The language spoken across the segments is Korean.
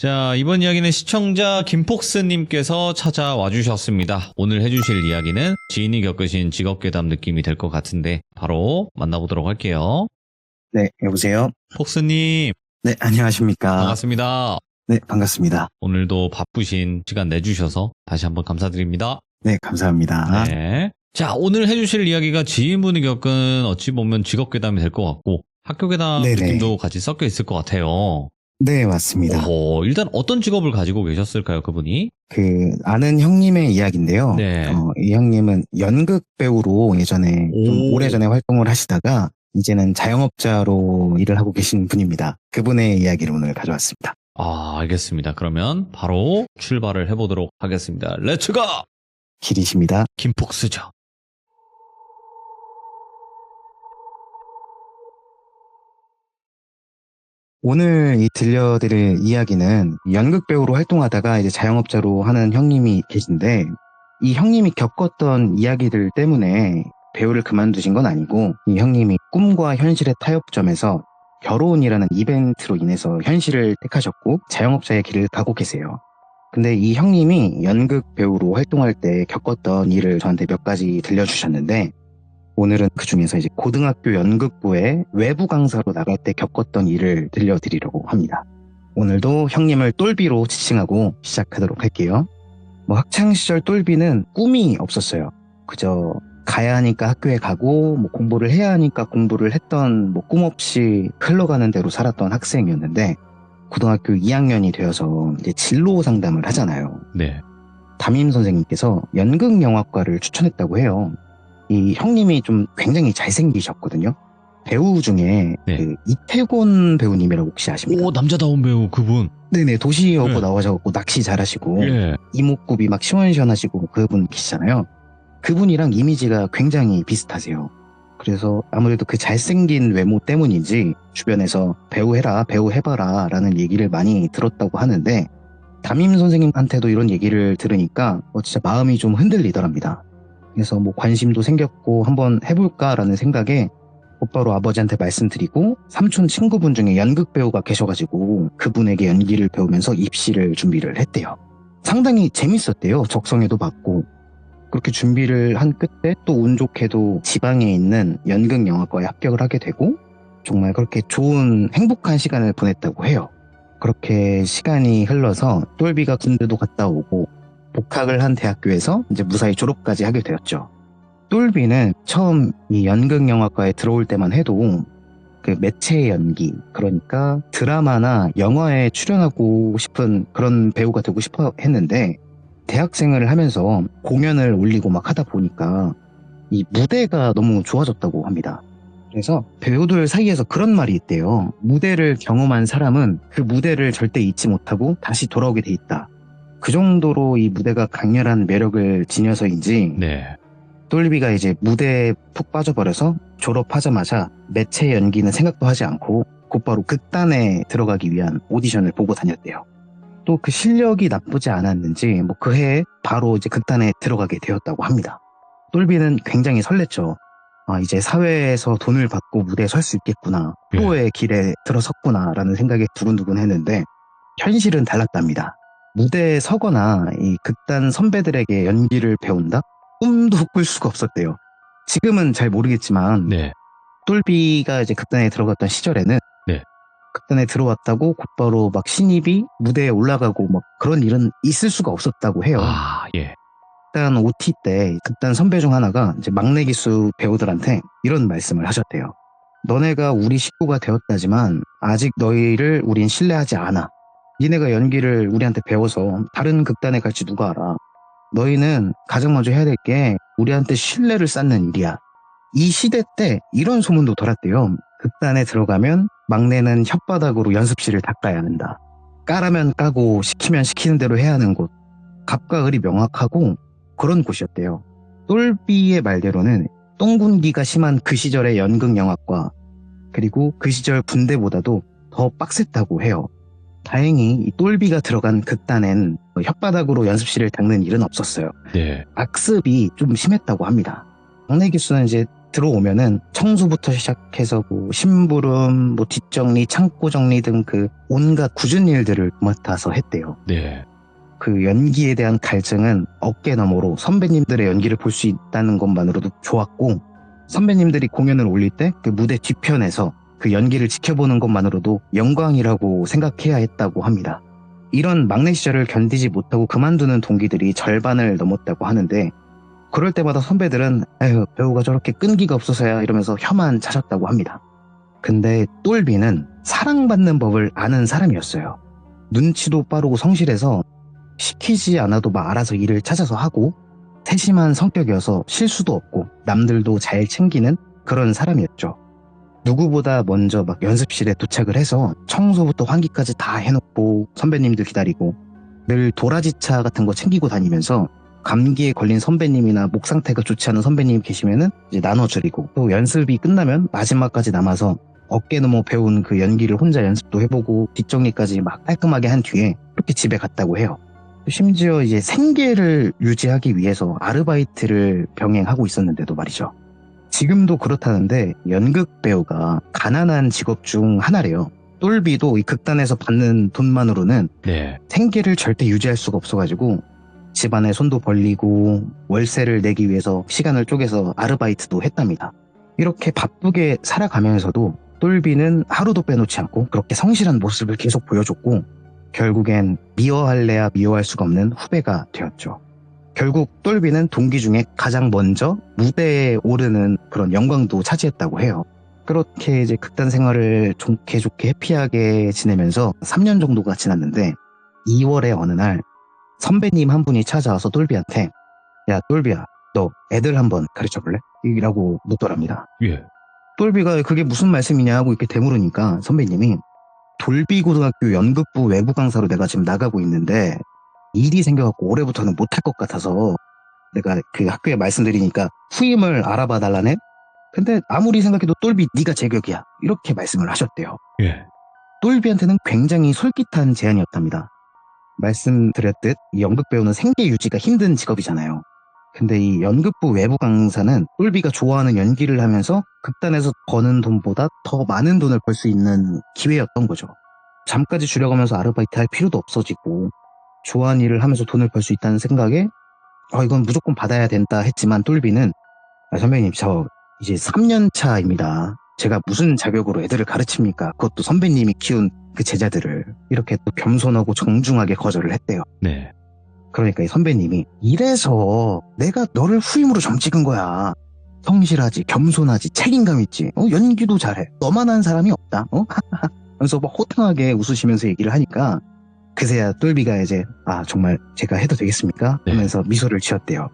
자, 이번 이야기는 시청자 김폭스님께서 찾아와 주셨습니다. 오늘 해주실 이야기는 지인이 겪으신 직업괴담 느낌이 될 것 같은데 바로 만나보도록 할게요. 네, 여보세요? 폭스님, 네, 안녕하십니까? 반갑습니다. 네, 반갑습니다. 오늘도 바쁘신 시간 내주셔서 다시 한번 감사드립니다. 네, 감사합니다. 네. 자, 오늘 해주실 이야기가 지인분이 겪은 어찌 보면 직업괴담이 될 것 같고 학교괴담 네네. 느낌도 같이 섞여 있을 것 같아요. 네, 맞습니다. 일단 어떤 직업을 가지고 계셨을까요, 그분이? 아는 형님의 이야기인데요. 네. 이 형님은 연극 배우로 예전에 좀 오. 오래전에 활동을 하시다가 이제는 자영업자로 일을 하고 계신 분입니다. 그분의 이야기를 오늘 가져왔습니다. 아, 알겠습니다. 그러면 바로 출발을 해보도록 하겠습니다. 렛츠고! 길이십니다. 김폭스죠. 오늘 들려드릴 이야기는 연극 배우로 활동하다가 이제 자영업자로 하는 형님이 계신데 이 형님이 겪었던 이야기들 때문에 배우를 그만두신 건 아니고 이 형님이 꿈과 현실의 타협점에서 결혼이라는 이벤트로 인해서 현실을 택하셨고 자영업자의 길을 가고 계세요. 근데 이 형님이 연극 배우로 활동할 때 겪었던 일을 저한테 몇 가지 들려주셨는데 오늘은 그 중에서 이제 고등학교 연극부에 외부 강사로 나갈 때 겪었던 일을 들려드리려고 합니다. 오늘도 형님을 똘비로 지칭하고 시작하도록 할게요. 학창시절 똘비는 꿈이 없었어요. 그저 가야 하니까 학교에 가고 공부를 해야 하니까 공부를 했던 꿈 없이 흘러가는 대로 살았던 학생이었는데 고등학교 2학년이 되어서 이제 진로 상담을 하잖아요. 네. 담임 선생님께서 연극영화과를 추천했다고 해요. 이 형님이 좀 굉장히 잘생기셨거든요. 배우 중에 네. 이태곤 배우님이라고 혹시 아십니까? 오, 남자다운 배우 그분. 네네, 도시여고 네. 나와셔갖고 낚시 잘하시고 예. 이목구비 막 시원시원하시고 그분 계시잖아요. 그분이랑 이미지가 굉장히 비슷하세요. 그래서 아무래도 그 잘생긴 외모 때문인지 주변에서 배우해라, 배우해봐라 라는 얘기를 많이 들었다고 하는데 담임 선생님한테도 이런 얘기를 들으니까 진짜 마음이 좀 흔들리더랍니다. 그래서 관심도 생겼고 한번 해볼까라는 생각에 곧바로 아버지한테 말씀드리고 삼촌 친구분 중에 연극 배우가 계셔가지고 그분에게 연기를 배우면서 입시를 준비를 했대요. 상당히 재밌었대요. 적성에도 맞고. 그렇게 준비를 한 끝에 또 운 좋게도 지방에 있는 연극영화과에 합격을 하게 되고 정말 그렇게 좋은 행복한 시간을 보냈다고 해요. 그렇게 시간이 흘러서 똘비가 군대도 갔다 오고 복학을 한 대학교에서 이제 무사히 졸업까지 하게 되었죠. 똘비는 처음 이 연극영화과에 들어올 때만 해도 그 매체 연기, 그러니까 드라마나 영화에 출연하고 싶은 그런 배우가 되고 싶어 했는데 대학생을 하면서 공연을 올리고 막 하다 보니까 이 무대가 너무 좋아졌다고 합니다. 그래서 배우들 사이에서 그런 말이 있대요. 무대를 경험한 사람은 그 무대를 절대 잊지 못하고 다시 돌아오게 돼 있다. 그 정도로 이 무대가 강렬한 매력을 지녀서인지 네. 똘비가 이제 무대에 푹 빠져버려서 졸업하자마자 매체 연기는 생각도 하지 않고 곧바로 극단에 들어가기 위한 오디션을 보고 다녔대요. 또 그 실력이 나쁘지 않았는지 그 해에 바로 이제 극단에 들어가게 되었다고 합니다. 똘비는 굉장히 설렜죠. 이제 사회에서 돈을 받고 무대에 설 수 있겠구나. 프로의 길에 들어섰구나 라는 생각에 두근두근 했는데 현실은 달랐답니다. 무대에 서거나 이 극단 선배들에게 연기를 배운다? 꿈도 꿀 수가 없었대요. 지금은 잘 모르겠지만 네. 똘비가 이제 극단에 들어갔던 시절에는 네. 극단에 들어왔다고 곧바로 막 신입이 무대에 올라가고 막 그런 일은 있을 수가 없었다고 해요. 아, 예. 극단 OT 때 극단 선배 중 하나가 이제 막내 기수 배우들한테 이런 말씀을 하셨대요. 너네가 우리 식구가 되었다지만 아직 너희를 우린 신뢰하지 않아. 니네가 연기를 우리한테 배워서 다른 극단에 갈지 누가 알아. 너희는 가장 먼저 해야 될 게 우리한테 신뢰를 쌓는 일이야. 이 시대 때 이런 소문도 돌았대요. 극단에 들어가면 막내는 혓바닥으로 연습실을 닦아야 한다. 까라면 까고 시키면 시키는 대로 해야 하는 곳. 갑과 을이 명확하고 그런 곳이었대요. 똘비의 말대로는 똥군기가 심한 그 시절의 연극영화과, 그리고 그 시절 군대보다도 더 빡셌다고 해요. 다행히 이 똘비가 들어간 극단엔 혓바닥으로 연습실을 닦는 일은 없었어요. 네. 악습이 좀 심했다고 합니다. 막내 기수는 이제 들어오면은 청소부터 시작해서 뭐 심부름, 뭐 뒷정리, 창고 정리 등 그 온갖 굳은 일들을 맡아서 했대요. 네. 그 연기에 대한 갈증은 어깨너머로 선배님들의 연기를 볼 수 있다는 것만으로도 좋았고, 선배님들이 공연을 올릴 때 그 무대 뒤편에서 그 연기를 지켜보는 것만으로도 영광이라고 생각해야 했다고 합니다. 이런 막내 시절을 견디지 못하고 그만두는 동기들이 절반을 넘었다고 하는데, 그럴 때마다 선배들은 에휴, 배우가 저렇게 끈기가 없어서야 이러면서 혀만 차셨다고 합니다. 근데 똘비는 사랑받는 법을 아는 사람이었어요. 눈치도 빠르고 성실해서 시키지 않아도 막 알아서 일을 찾아서 하고, 세심한 성격이어서 실수도 없고 남들도 잘 챙기는 그런 사람이었죠. 누구보다 먼저 막 연습실에 도착을 해서 청소부터 환기까지 다 해놓고 선배님들 기다리고, 늘 도라지차 같은 거 챙기고 다니면서 감기에 걸린 선배님이나 목 상태가 좋지 않은 선배님 계시면은 이제 나눠드리고, 또 연습이 끝나면 마지막까지 남아서 어깨 너머 배운 그 연기를 혼자 연습도 해보고 뒷정리까지 막 깔끔하게 한 뒤에 그렇게 집에 갔다고 해요. 심지어 이제 생계를 유지하기 위해서 아르바이트를 병행하고 있었는데도 말이죠. 지금도 그렇다는데 연극 배우가 가난한 직업 중 하나래요. 똘비도 이 극단에서 받는 돈만으로는 네. 생계를 절대 유지할 수가 없어가지고 집안에 손도 벌리고 월세를 내기 위해서 시간을 쪼개서 아르바이트도 했답니다. 이렇게 바쁘게 살아가면서도 똘비는 하루도 빼놓지 않고 그렇게 성실한 모습을 계속 보여줬고, 결국엔 미워할래야 미워할 수가 없는 후배가 되었죠. 결국 똘비는 동기 중에 가장 먼저 무대에 오르는 그런 영광도 차지했다고 해요. 그렇게 이제 극단 생활을 좋게 해피하게 지내면서 3년 정도가 지났는데, 2월의 어느 날 선배님 한 분이 찾아와서 똘비한테 야 똘비야, 너 애들 한번 가르쳐볼래? 이라고 묻더랍니다. 예. 똘비가 그게 무슨 말씀이냐 하고 이렇게 되물으니까 선배님이 돌비고등학교 연극부 외부 강사로 내가 지금 나가고 있는데 일이 생겨갖고 올해부터는 못할 것 같아서 내가 그 학교에 말씀드리니까 후임을 알아봐 달라네? 근데 아무리 생각해도 똘비 네가 제격이야, 이렇게 말씀을 하셨대요. 예. 똘비한테는 굉장히 솔깃한 제안이었답니다. 말씀드렸듯 이 연극 배우는 생계 유지가 힘든 직업이잖아요. 근데 이 연극부 외부 강사는 똘비가 좋아하는 연기를 하면서 극단에서 버는 돈보다 더 많은 돈을 벌 수 있는 기회였던 거죠. 잠까지 줄여가면서 아르바이트 할 필요도 없어지고 좋아하는 일을 하면서 돈을 벌 수 있다는 생각에 이건 무조건 받아야 된다 했지만, 똘비는 선배님 저 이제 3년 차입니다. 제가 무슨 자격으로 애들을 가르칩니까? 그것도 선배님이 키운 그 제자들을. 이렇게 또 겸손하고 정중하게 거절을 했대요. 네. 그러니까 이 선배님이 이래서 내가 너를 후임으로 점 찍은 거야. 성실하지, 겸손하지, 책임감 있지, 연기도 잘해, 너만한 사람이 없다. 그래서 막 호탕하게 웃으시면서 얘기를 하니까 그새야 똘비가 이제 정말 제가 해도 되겠습니까? 하면서 미소를 지었대요.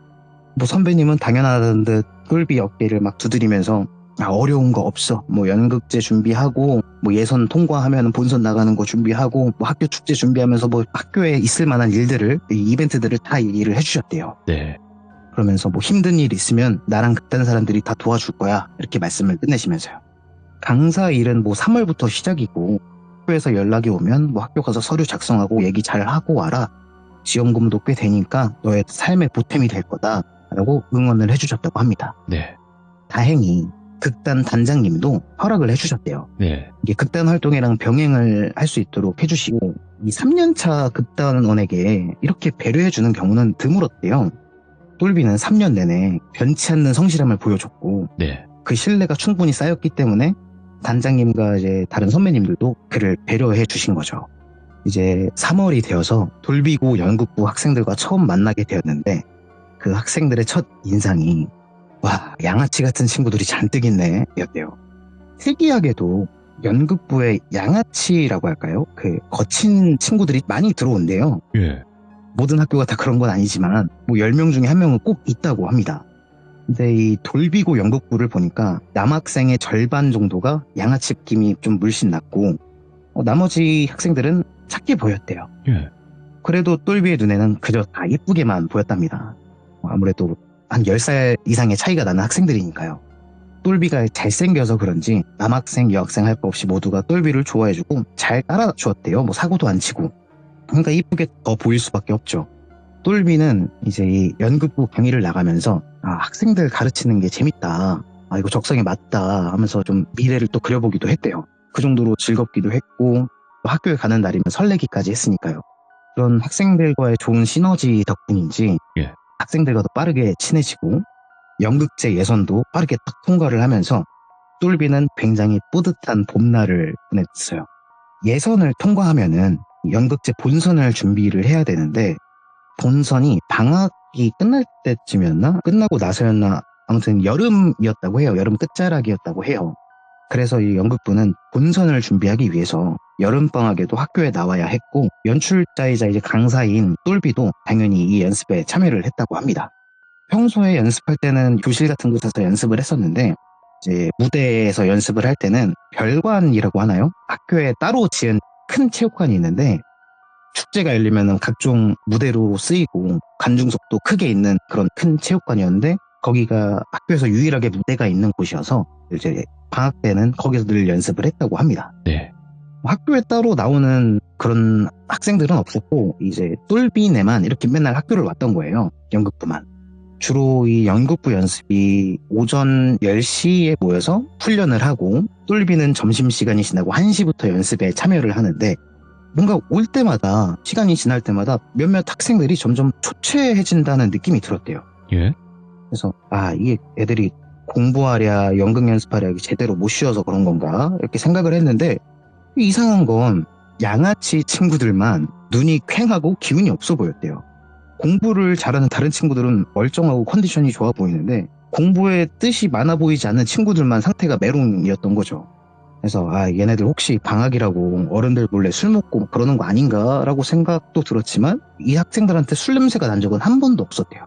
뭐 선배님은 당연하다는 듯 똘비 어깨를 막 두드리면서 어려운 거 없어, 뭐 연극제 준비하고 뭐 예선 통과하면 본선 나가는 거 준비하고 뭐 학교 축제 준비하면서 뭐 학교에 있을 만한 일들을, 이 이벤트들을 다 얘기를 해주셨대요. 네. 그러면서 뭐 힘든 일 있으면 나랑 극단 사람들이 다 도와줄 거야, 이렇게 말씀을 끝내시면서요. 강사 일은 뭐 3월부터 시작이고 학교에서 연락이 오면 뭐 학교 가서 서류 작성하고 얘기 잘 하고 와라, 지원금도 꽤 되니까 너의 삶의 보탬이 될 거다 라고 응원을 해주셨다고 합니다. 네. 다행히 극단 단장님도 허락을 해주셨대요. 네. 이게 극단 활동이랑 병행을 할 수 있도록 해주시고, 이 3년차 극단원에게 이렇게 배려해주는 경우는 드물었대요. 똘비는 3년 내내 변치 않는 성실함을 보여줬고, 네. 그 신뢰가 충분히 쌓였기 때문에 단장님과 이제 다른 선배님들도 그를 배려해 주신 거죠. 이제 3월이 되어서 돌비고 연극부 학생들과 처음 만나게 되었는데, 그 학생들의 첫 인상이 와, 양아치 같은 친구들이 잔뜩 있네 였대요. 특이하게도 연극부에 양아치라고 할까요? 그 거친 친구들이 많이 들어온대요. 예. 모든 학교가 다 그런 건 아니지만 뭐 10명 중에 1명은 꼭 있다고 합니다. 근데 이 돌비고 연극부를 보니까 남학생의 절반 정도가 양아치 느낌이 좀 물씬 났고, 나머지 학생들은 착해 보였대요. 예. 그래도 똘비의 눈에는 그저 다 예쁘게만 보였답니다. 아무래도 한 10살 이상의 차이가 나는 학생들이니까요. 똘비가 잘생겨서 그런지 남학생, 여학생 할 거 없이 모두가 똘비를 좋아해주고 잘 따라주었대요. 뭐 사고도 안 치고. 그러니까 이쁘게 더 보일 수밖에 없죠. 똘비는 이제 이 연극부 강의를 나가면서 학생들 가르치는 게 재밌다, 아, 이거 적성에 맞다 하면서 좀 미래를 또 그려보기도 했대요. 그 정도로 즐겁기도 했고, 또 학교에 가는 날이면 설레기까지 했으니까요. 그런 학생들과의 좋은 시너지 덕분인지 예. 학생들과 더 빠르게 친해지고 연극제 예선도 빠르게 딱 통과를 하면서 똘비는 굉장히 뿌듯한 봄날을 보냈어요. 예선을 통과하면은 연극제 본선을 준비를 해야 되는데 본선이 방학이 끝날 때쯤이었나? 끝나고 나서였나? 아무튼 여름이었다고 해요. 여름 끝자락이었다고 해요. 그래서 이 연극부는 본선을 준비하기 위해서 여름방학에도 학교에 나와야 했고 연출자이자 이제 강사인 똘비도 당연히 이 연습에 참여를 했다고 합니다. 평소에 연습할 때는 교실 같은 곳에서 연습을 했었는데 이제 무대에서 연습을 할 때는 별관이라고 하나요? 학교에 따로 지은 큰 체육관이 있는데 축제가 열리면 각종 무대로 쓰이고 관중석도 크게 있는 그런 큰 체육관이었는데 거기가 학교에서 유일하게 무대가 있는 곳이어서 이제 방학 때는 거기서 늘 연습을 했다고 합니다. 네. 학교에 따로 나오는 그런 학생들은 없었고 이제 똘비네만 이렇게 맨날 학교를 왔던 거예요. 연극부만. 주로 이 연극부 연습이 오전 10시에 모여서 훈련을 하고 똘비는 점심시간이 지나고 1시부터 연습에 참여를 하는데 뭔가 올 때마다 시간이 지날 때마다 몇몇 학생들이 점점 초췌해진다는 느낌이 들었대요. 예. 그래서 이게 애들이 공부하랴 연극 연습하랴 제대로 못 쉬어서 그런 건가 이렇게 생각을 했는데 이상한 건 양아치 친구들만 눈이 퀭하고 기운이 없어 보였대요. 공부를 잘하는 다른 친구들은 멀쩡하고 컨디션이 좋아 보이는데 공부에 뜻이 많아 보이지 않는 친구들만 상태가 메롱이었던 거죠. 그래서 얘네들 혹시 방학이라고 어른들 몰래 술 먹고 그러는 거 아닌가라고 생각도 들었지만 이 학생들한테 술 냄새가 난 적은 한 번도 없었대요.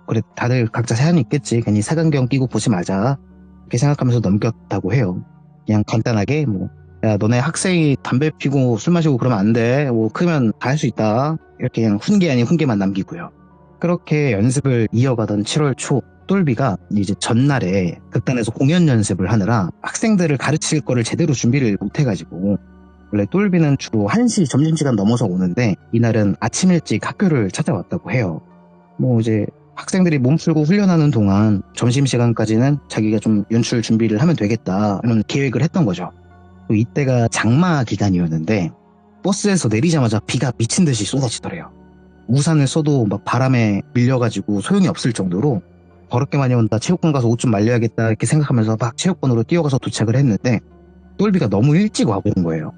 그래 다들 각자 사연이 있겠지. 괜히 색안경 끼고 보지 말자 이렇게 생각하면서 넘겼다고 해요. 그냥 간단하게 야 너네 학생이 담배 피고 술 마시고 그러면 안 돼. 크면 다 할 수 있다. 이렇게 그냥 훈계 아닌 훈계만 남기고요. 그렇게 연습을 이어가던 7월 초 똘비가 이제 전날에 극단에서 공연 연습을 하느라 학생들을 가르칠 거를 제대로 준비를 못 해가지고 원래 똘비는 주로 1시 점심시간 넘어서 오는데 이날은 아침 일찍 학교를 찾아왔다고 해요. 이제 학생들이 몸 풀고 훈련하는 동안 점심시간까지는 자기가 좀 연출 준비를 하면 되겠다 이런 계획을 했던 거죠. 또 이때가 장마 기간이었는데 버스에서 내리자마자 비가 미친 듯이 쏟아지더래요. 우산을 써도 막 바람에 밀려가지고 소용이 없을 정도로 더럽게 많이 온다. 체육관 가서 옷 좀 말려야겠다 이렇게 생각하면서 막 체육관으로 뛰어가서 도착을 했는데 똘비가 너무 일찍 와버린 거예요.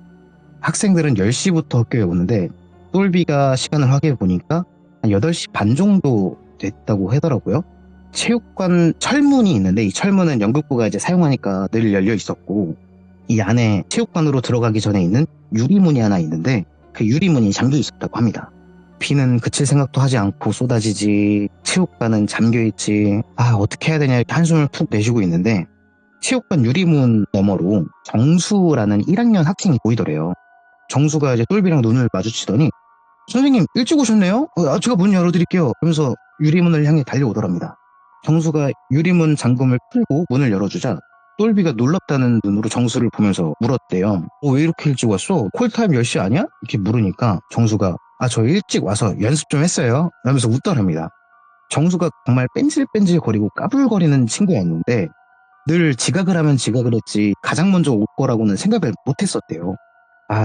학생들은 10시부터 학교에 오는데 똘비가 시간을 확인해 보니까 한 8시 반 정도 됐다고 하더라고요. 체육관 철문이 있는데 이 철문은 연극부가 이제 사용하니까 늘 열려 있었고 이 안에 체육관으로 들어가기 전에 있는 유리문이 하나 있는데 그 유리문이 잠겨 있었다고 합니다. 비는 그칠 생각도 하지 않고 쏟아지지 체육관은 잠겨있지 어떻게 해야 되냐 이렇게 한숨을 푹 내쉬고 있는데 체육관 유리문 너머로 정수라는 1학년 학생이 보이더래요. 정수가 이제 똘비랑 눈을 마주치더니 선생님 일찍 오셨네요? 제가 문 열어드릴게요. 그러면서 유리문을 향해 달려오더랍니다. 정수가 유리문 잠금을 풀고 문을 열어주자 똘비가 놀랍다는 눈으로 정수를 보면서 물었대요. 왜 이렇게 일찍 왔어? 콜타임 10시 아니야? 이렇게 물으니까 정수가 저 일찍 와서 연습 좀 했어요. 라면서 웃더랍니다. 정수가 정말 뺀질뺀질거리고 까불거리는 친구였는데 늘 지각을 하면 지각을 했지 가장 먼저 올 거라고는 생각을 못했었대요.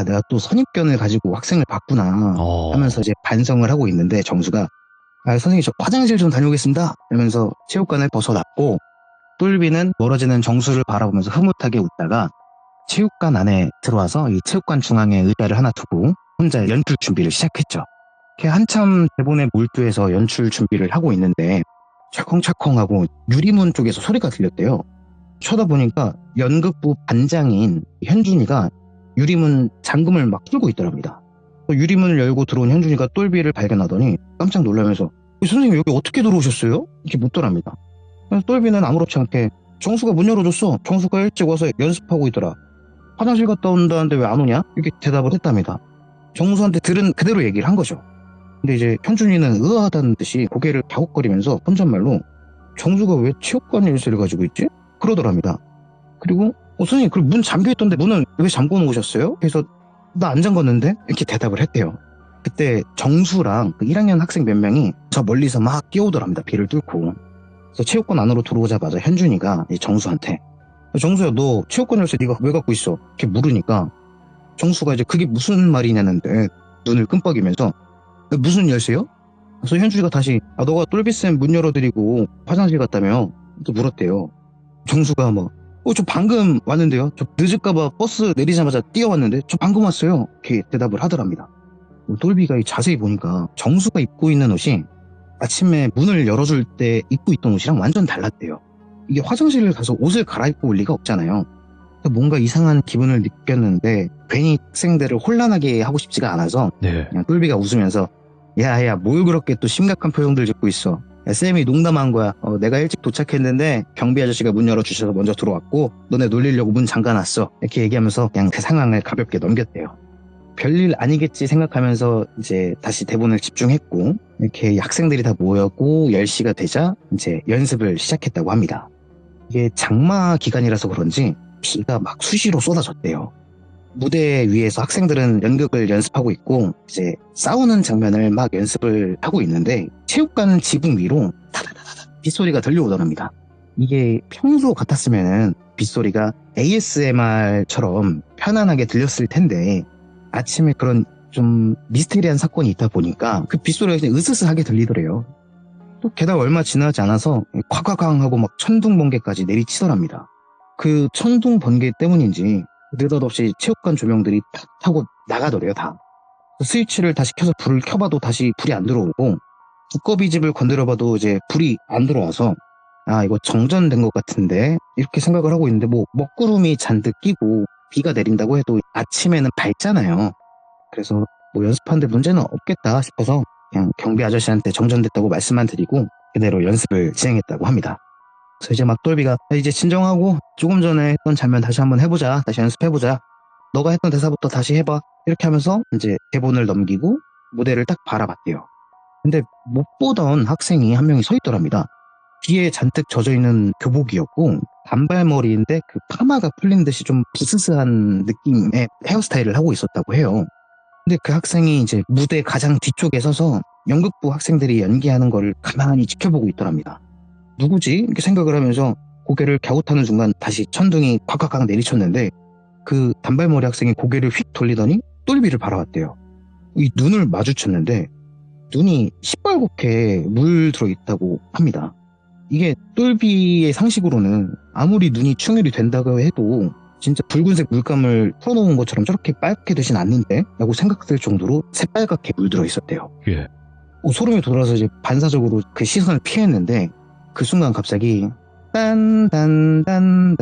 내가 또 선입견을 가지고 학생을 봤구나 하면서 이제 반성을 하고 있는데 정수가 선생님 저 화장실 좀 다녀오겠습니다. 이러면서 체육관을 벗어났고 똘비는 멀어지는 정수를 바라보면서 흐뭇하게 웃다가 체육관 안에 들어와서 이 체육관 중앙에 의자를 하나 두고 혼자 연출 준비를 시작했죠. 한참 대본에 몰두해서 연출 준비를 하고 있는데 철컹철컹하고 유리문 쪽에서 소리가 들렸대요. 쳐다보니까 연극부 반장인 현준이가 유리문 잠금을 막 풀고 있더랍니다. 유리문을 열고 들어온 현준이가 똘비를 발견하더니 깜짝 놀라면서 선생님 여기 어떻게 들어오셨어요? 이렇게 묻더랍니다. 똘비는 아무렇지 않게 정수가 문 열어줬어. 정수가 일찍 와서 연습하고 있더라. 화장실 갔다 온다는데 왜 안 오냐? 이렇게 대답을 했답니다. 정수한테 들은 그대로 얘기를 한 거죠. 근데 이제 현준이는 의아하다는 듯이 고개를 갸웃거리면서 혼잣말로 정수가 왜 체육관 일세를 가지고 있지? 그러더랍니다. 그리고 선생님 그럼 문 잠겨있던데 문은 왜 잠궈 놓으셨어요? 그래서 나 안 잠궜는데? 이렇게 대답을 했대요. 그때 정수랑 그 1학년 학생 몇 명이 저 멀리서 막 뛰어오더랍니다. 비를 뚫고. 그래서 체육관 안으로 들어오자마자 현준이가 이 정수한테 정수야 너 체육관 열쇠 네가 왜 갖고 있어? 이렇게 물으니까 정수가 이제 그게 무슨 말이냐는데 눈을 끔뻑이면서 무슨 열쇠요? 그래서 현준이가 다시 너가 똘비쌤 문 열어드리고 화장실 갔다며 또 물었대요. 정수가 뭐 저 방금 왔는데요. 저 늦을까봐 버스 내리자마자 뛰어왔는데 저 방금 왔어요. 이렇게 대답을 하더랍니다. 똘비가 자세히 보니까 정수가 입고 있는 옷이 아침에 문을 열어줄 때 입고 있던 옷이랑 완전 달랐대요. 이게 화장실을 가서 옷을 갈아입고 올 리가 없잖아요. 뭔가 이상한 기분을 느꼈는데 괜히 학생들을 혼란하게 하고 싶지가 않아서 네. 그냥 똘비가 웃으면서 야야 뭘 그렇게 또 심각한 표정들 짓고 있어. 야, 쌤이 농담한 거야. 내가 일찍 도착했는데 경비 아저씨가 문 열어주셔서 먼저 들어왔고 너네 놀리려고 문 잠가놨어. 이렇게 얘기하면서 그냥 그 상황을 가볍게 넘겼대요. 별일 아니겠지 생각하면서 이제 다시 대본을 집중했고 이렇게 학생들이 다 모였고 10시가 되자 이제 연습을 시작했다고 합니다. 이게 장마 기간이라서 그런지 비가 막 수시로 쏟아졌대요. 무대 위에서 학생들은 연극을 연습하고 있고 이제 싸우는 장면을 막 연습을 하고 있는데 체육관 지붕 위로 타다다다다 빗소리가 들려오더랍니다. 이게 평소 같았으면은 빗소리가 ASMR처럼 편안하게 들렸을 텐데 아침에 그런 좀 미스테리한 사건이 있다 보니까 그 빗소리가 그냥 으스스하게 들리더래요. 또 게다가 얼마 지나지 않아서 콱콱쾅 하고 막 천둥 번개까지 내리치더랍니다. 그 천둥 번개 때문인지 느닷없이 체육관 조명들이 탁 하고 나가더래요 다. 스위치를 다시 켜서 불을 켜봐도 다시 불이 안 들어오고 두꺼비집을 건드려봐도 이제 불이 안 들어와서 이거 정전된 것 같은데 이렇게 생각을 하고 있는데 뭐 먹구름이 잔뜩 끼고 비가 내린다고 해도 아침에는 밝잖아요. 그래서 뭐 연습하는데 문제는 없겠다 싶어서 그냥 경비 아저씨한테 정전됐다고 말씀만 드리고 그대로 연습을 진행했다고 합니다. 그래서 이제 막 똘비가 이제 진정하고 조금 전에 했던 장면 다시 한번 해보자. 다시 연습해보자. 너가 했던 대사부터 다시 해봐. 이렇게 하면서 이제 대본을 넘기고 무대를 딱 바라봤대요. 근데 못 보던 학생이 한 명이 서 있더랍니다. 뒤에 잔뜩 젖어있는 교복이었고 단발머리인데 그 파마가 풀린 듯이 좀 부스스한 느낌의 헤어스타일을 하고 있었다고 해요. 근데 그 학생이 이제 무대 가장 뒤쪽에 서서 연극부 학생들이 연기하는 걸 가만히 지켜보고 있더랍니다. 누구지? 이렇게 생각을 하면서 고개를 갸웃하는 순간 다시 천둥이 콱콱콱 내리쳤는데 그 단발머리 학생이 고개를 휙 돌리더니 똘비를 바라봤대요. 이 눈을 마주쳤는데 눈이 시뻘겋게 물들어 있다고 합니다. 이게 똘비의 상식으로는 아무리 눈이 충혈이 된다고 해도 진짜 붉은색 물감을 풀어놓은 것처럼 저렇게 빨갛게 되진 않는데? 라고 생각될 정도로 새빨갛게 물들어 있었대요. 예. 소름이 돋아서 이제 반사적으로 그 시선을 피했는데 그 순간 갑자기 딴딴딴딴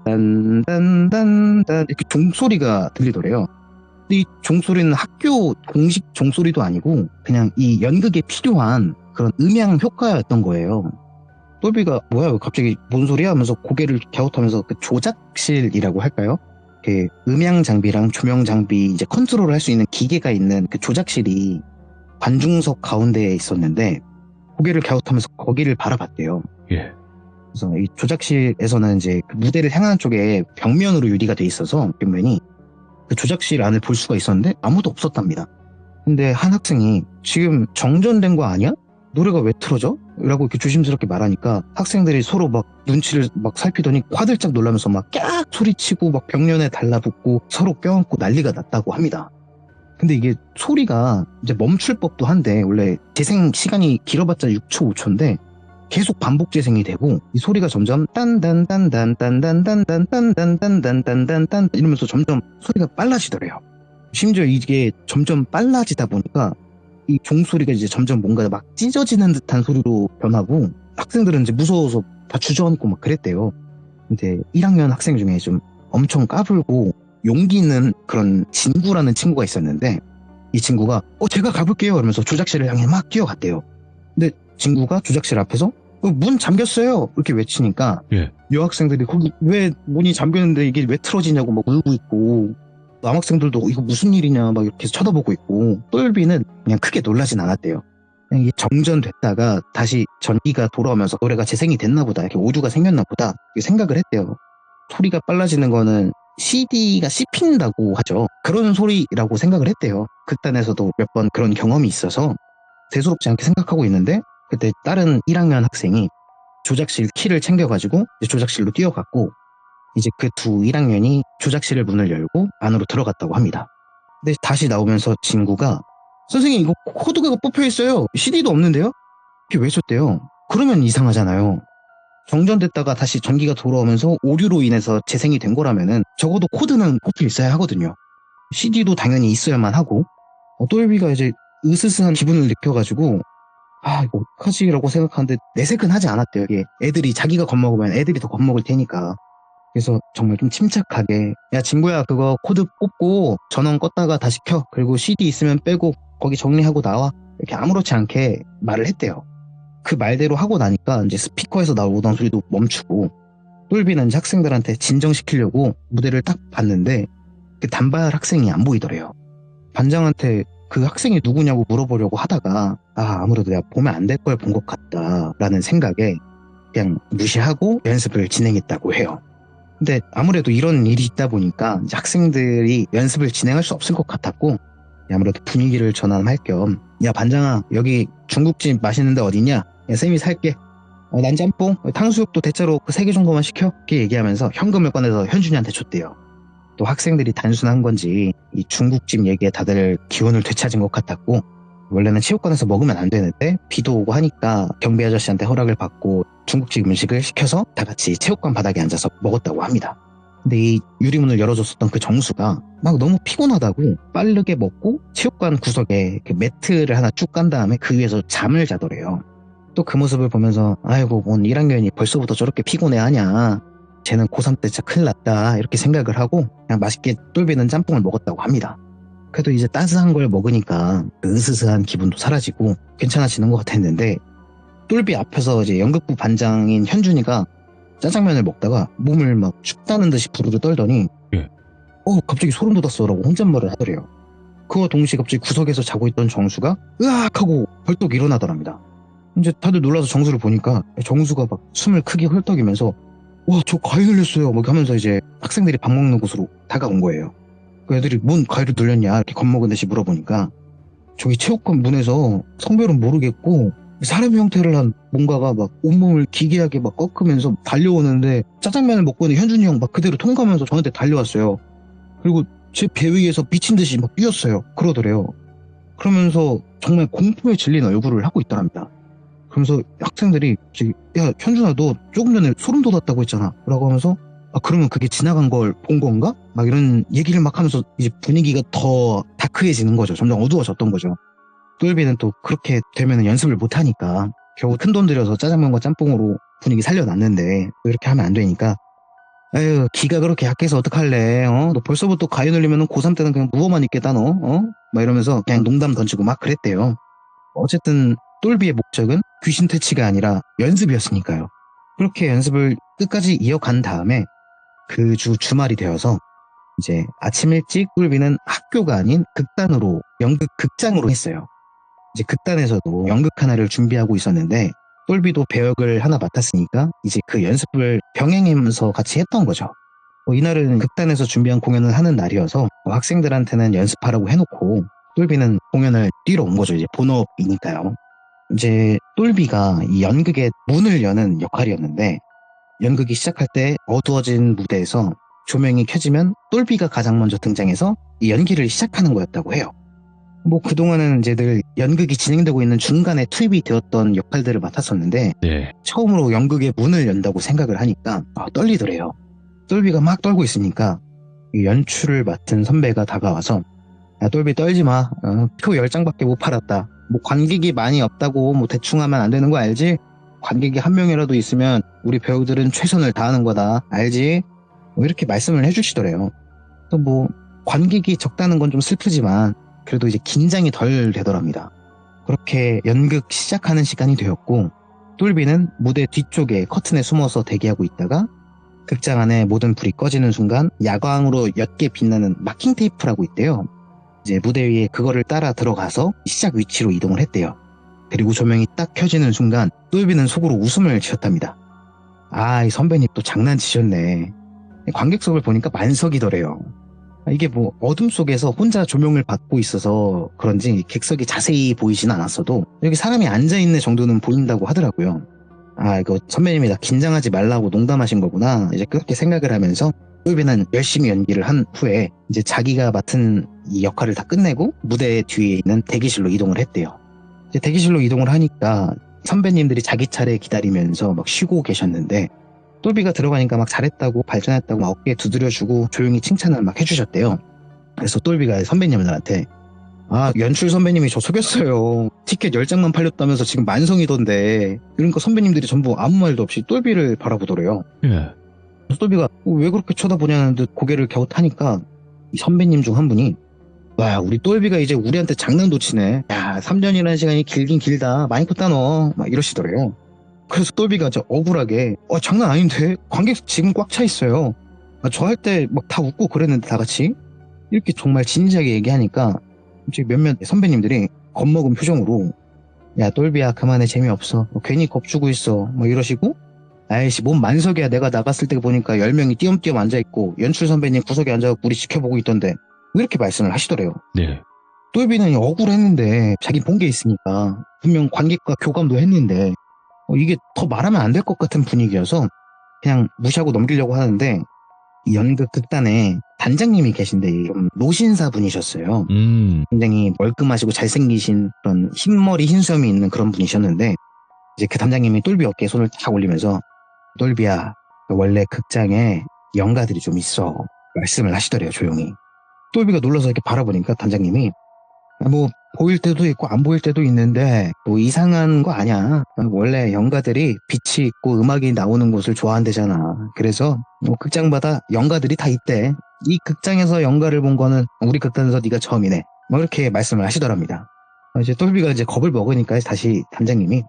딴딴딴딴 이렇게 종소리가 들리더래요. 이 종소리는 학교 공식 종소리도 아니고 그냥 이 연극에 필요한 그런 음향 효과였던 거예요. 똘비가 뭐야 갑자기 뭔 소리야 하면서 고개를 갸웃하면서 그 조작실이라고 할까요? 그 음향 장비랑 조명 장비 이제 컨트롤을 할 수 있는 기계가 있는 그 조작실이 관중석 가운데에 있었는데 고개를 갸웃하면서 거기를 바라봤대요. 예. 그래서 이 조작실에서는 이제 그 무대를 향하는 쪽에 벽면으로 유리가 돼 있어서 벽면이 그 조작실 안을 볼 수가 있었는데 아무도 없었답니다. 근데 한 학생이 지금 정전된 거 아니야? 노래가 왜 틀어져? 라고 이렇게 조심스럽게 말하니까 학생들이 서로 막 눈치를 막 살피더니 화들짝 놀라면서 막 깍 소리치고 막 벽면에 달라붙고 서로 껴안고 난리가 났다고 합니다. 근데 이게 소리가 이제 멈출 법도 한데 원래 재생 시간이 길어봤자 6초 5초인데 계속 반복 재생이 되고 이 소리가 점점 딴딴딴딴딴딴딴딴딴딴딴딴딴 이러면서 점점 소리가 빨라지더래요. 심지어 이게 점점 빨라지다 보니까 이 종소리가 이제 점점 뭔가 막 찢어지는 듯한 소리로 변하고 학생들은 이제 무서워서 다 주저앉고 막 그랬대요. 근데 1학년 학생 중에 좀 엄청 까불고 용기 있는 그런 진구라는 친구가 있었는데 이 친구가 제가 가볼게요 이러면서 조작실을 향해 막 뛰어갔대요. 근데 친구가 조작실 앞에서 문 잠겼어요 이렇게 외치니까 예. 여학생들이 거기 왜 문이 잠겼는데 이게 왜 틀어지냐고 막 울고 있고 남학생들도 이거 무슨 일이냐 막 이렇게 쳐다보고 있고 똘비는 그냥 크게 놀라진 않았대요. 그냥 이게 정전됐다가 다시 전기가 돌아오면서 노래가 재생이 됐나 보다 이렇게 오류가 생겼나 보다 이렇게 생각을 했대요. 소리가 빨라지는 거는 CD가 씹힌다고 하죠. 그런 소리라고 생각을 했대요. 극단에서도 몇 번 그런 경험이 있어서 대수롭지 않게 생각하고 있는데 그때 다른 1학년 학생이 똘비가 왜 그러냐 이렇게 물어보니까 똘비는 그냥 조작실 키를 챙겨가지고 이제 조작실로 뛰어갔고, 이제 그 두 1학년이 조작실의 문을 열고 안으로 들어갔다고 합니다. 근데 다시 나오면서 진구가 선생님 이거 코드가 뽑혀 있어요. CD도 없는데요? 이게 왜 줬대요? 그러면 이상하잖아요. 정전됐다가 다시 전기가 돌아오면서 오류로 인해서 재생이 된 거라면은 적어도 코드는 뽑혀 있어야 하거든요. CD도 당연히 있어야만 하고. 똘비가 이제 으스스한 기분을 느껴가지고 이거 어떡하지라고 생각하는데 내색은 하지 않았대요. 이게 애들이 자기가 겁먹으면 애들이 더 겁먹을 테니까. 그래서 정말 좀 침착하게 야 친구야 그거 코드 뽑고 전원 껐다가 다시 켜. 그리고 CD 있으면 빼고 거기 정리하고 나와. 이렇게 아무렇지 않게 말을 했대요. 그 말대로 하고 나니까 이제 스피커에서 나오던 소리도 멈추고, 똘비는 이제 학생들한테 진정시키려고 무대를 딱 봤는데 그 단발 학생이 안 보이더래요. 반장한테 그 학생이 누구냐고 물어보려고 하다가 아무래도 내가 보면 안 될 걸 본 것 같다라는 생각에 그냥 무시하고 연습을 진행했다고 해요. 근데 아무래도 이런 일이 있다 보니까 이제 학생들이 연습을 진행할 수 없을 것 같았고, 아무래도 분위기를 전환할 겸 야 반장아 여기 중국집 맛있는 데 어디냐? 야 쌤이 살게. 난 짬뽕, 탕수육도 대짜로 그 3개 정도만 시켜. 이렇게 얘기하면서 현금을 꺼내서 현준이한테 줬대요. 또 학생들이 단순한 건지 이 중국집 얘기에 다들 기운을 되찾은 것 같았고, 원래는 체육관에서 먹으면 안 되는데 비도 오고 하니까 경비 아저씨한테 허락을 받고 중국집 음식을 시켜서 다 같이 체육관 바닥에 앉아서 먹었다고 합니다. 근데 이 유리문을 열어줬었던 그 정수가 막 너무 피곤하다고 빠르게 먹고 체육관 구석에 그 매트를 하나 쭉 깐 다음에 그 위에서 잠을 자더래요. 또 그 모습을 보면서 아이고 뭔 1학년이 벌써부터 저렇게 피곤해하냐, 쟤는 고3 때 진짜 큰일 났다 이렇게 생각을 하고 그냥 맛있게 똘비는 짬뽕을 먹었다고 합니다. 그래도 이제 따스한 걸 먹으니까 그 으스스한 기분도 사라지고 괜찮아지는 것 같았는데, 똘비 앞에서 이제 연극부 반장인 현준이가 짜장면을 먹다가 몸을 막 춥다는 듯이 부르르 떨더니 갑자기 소름 돋았어라고 혼잣말을 하더래요. 그와 동시에 갑자기 구석에서 자고 있던 정수가 으악 하고 벌떡 일어나더랍니다. 이제 다들 놀라서 정수를 보니까 정수가 막 숨을 크게 헐떡이면서 와 저 과일 눌렸어요 막 하면서 이제 학생들이 밥 먹는 곳으로 다가온 거예요. 그 애들이 뭔 과일을 눌렸냐 이렇게 겁먹은 듯이 물어보니까 저기 체육관 문에서 성별은 모르겠고 사람 형태를 한 뭔가가 막 온몸을 기괴하게 막 꺾으면서 달려오는데 짜장면을 먹고 있는 현준이 형 막 그대로 통과하면서 저한테 달려왔어요. 그리고 제 배 위에서 미친 듯이 막 뛰었어요. 그러더래요. 그러면서 정말 공포에 질린 얼굴을 하고 있더랍니다. 그러면서 학생들이 야 현준아 너 조금 전에 소름 돋았다고 했잖아 라고 하면서 그러면 그게 지나간 걸 본 건가? 막 이런 얘기를 막 하면서 이제 분위기가 더 다크해지는 거죠. 점점 어두워졌던 거죠. 똘비는 또 그렇게 되면 연습을 못하니까 겨우 큰돈 들여서 짜장면과 짬뽕으로 분위기 살려놨는데 이렇게 하면 안 되니까 아유 기가 그렇게 약해서 어떡할래. 너 벌써부터 가위 눌리면 고3 때는 그냥 누워만 있겠다 너. 막 이러면서 그냥 농담 던지고 막 그랬대요. 어쨌든 똘비의 목적은 귀신 퇴치가 아니라 연습이었으니까요. 그렇게 연습을 끝까지 이어간 다음에 그 주 주말이 되어서 이제 아침 일찍 똘비는 학교가 아닌 극단으로 연극 극장으로 했어요. 이제 극단에서도 연극 하나를 준비하고 있었는데 똘비도 배역을 하나 맡았으니까 이제 그 연습을 병행하면서 같이 했던 거죠. 이날은 극단에서 준비한 공연을 하는 날이어서 학생들한테는 연습하라고 해놓고 똘비는 공연을 뛰러 온 거죠. 이제 본업이니까요. 이제 똘비가 이 연극의 문을 여는 역할이었는데, 연극이 시작할 때 어두워진 무대에서 조명이 켜지면 똘비가 가장 먼저 등장해서 이 연기를 시작하는 거였다고 해요. 그동안은 이제 늘 연극이 진행되고 있는 중간에 투입이 되었던 역할들을 맡았었는데 처음으로 연극의 문을 연다고 생각을 하니까 떨리더래요. 똘비가 막 떨고 있으니까 이 연출을 맡은 선배가 다가와서 야 똘비 떨지 마. 표 10장밖에 못 팔았다. 관객이 많이 없다고 대충 하면 안 되는 거 알지? 관객이 한 명이라도 있으면 우리 배우들은 최선을 다하는 거다. 알지? 이렇게 말씀을 해주시더래요. 또 관객이 적다는 건 좀 슬프지만 그래도 이제 긴장이 덜 되더랍니다. 그렇게 연극 시작하는 시간이 되었고 똘비는 무대 뒤쪽에 커튼에 숨어서 대기하고 있다가 극장 안에 모든 불이 꺼지는 순간 야광으로 옅게 빛나는 마킹 테이프라고 있대요. 이제 무대 위에 그거를 따라 들어가서 시작 위치로 이동을 했대요. 그리고 조명이 딱 켜지는 순간 똘비는 속으로 웃음을 지었답니다. 이 선배님 또 장난치셨네. 관객석을 보니까 만석이더래요. 이게 어둠 속에서 혼자 조명을 받고 있어서 그런지 객석이 자세히 보이진 않았어도 여기 사람이 앉아있는 정도는 보인다고 하더라고요. 이거 선배님이 나 긴장하지 말라고 농담하신 거구나. 이제 그렇게 생각을 하면서 똘비는 열심히 연기를 한 후에 이제 자기가 맡은 이 역할을 다 끝내고 무대 뒤에 있는 대기실로 이동을 했대요. 이제 대기실로 이동을 하니까 선배님들이 자기 차례 기다리면서 막 쉬고 계셨는데 똘비가 들어가니까 막 잘했다고 발전했다고 막 어깨에 두드려주고 조용히 칭찬을 막 해주셨대요. 그래서 똘비가 선배님들한테 연출 선배님이 저 속였어요. 티켓 10장만 팔렸다면서 지금 만성이던데. 그러니까 선배님들이 전부 아무 말도 없이 똘비를 바라보더래요. 예. 그래서 똘비가 왜 그렇게 쳐다보냐는 듯 고개를 갸웃하니까 이 선배님 중 한 분이 와, 우리 똘비가 이제 우리한테 장난도 치네. 야, 3년이라는 시간이 길긴 길다. 많이 컸다 너. 막 이러시더래요. 그래서 똘비가 저 억울하게 장난 아닌데? 관객 지금 꽉 차 있어요. 저 할 때 막 다 웃고 그랬는데 다 같이. 이렇게 정말 진지하게 얘기하니까 이제 몇몇 선배님들이 겁먹은 표정으로 야, 똘비야 그만해 재미없어. 괜히 겁주고 있어. 뭐 이러시고 아이씨 뭔 만석이야. 내가 나갔을 때 보니까 10명이 띄엄띄엄 앉아있고 연출 선배님 구석에 앉아서 우리 지켜보고 있던데 이렇게 말씀을 하시더래요. 네. 똘비는 억울했는데 자기 본 게 있으니까 분명 관객과 교감도 했는데 이게 더 말하면 안 될 것 같은 분위기여서 그냥 무시하고 넘기려고 하는데 이 연극 극단에 단장님이 계신데 좀 노신사 분이셨어요. 굉장히 멀끔하시고 잘생기신 그런 흰머리 흰수염이 있는 그런 분이셨는데 이제 그 단장님이 똘비 어깨에 손을 탁 올리면서 똘비야 원래 극장에 연가들이 좀 있어 말씀을 하시더래요. 조용히. 똘비가 놀라서 이렇게 바라보니까 단장님이 뭐 보일 때도 있고 안 보일 때도 있는데 뭐 이상한 거 아니야. 원래 연가들이 빛이 있고 음악이 나오는 곳을 좋아한대잖아. 그래서 뭐 극장마다 연가들이 다 있대. 이 극장에서 연가를 본 거는 우리 극단에서 네가 처음이네. 뭐 이렇게 말씀을 하시더랍니다. 이제 똘비가 이제 겁을 먹으니까 다시 단장님이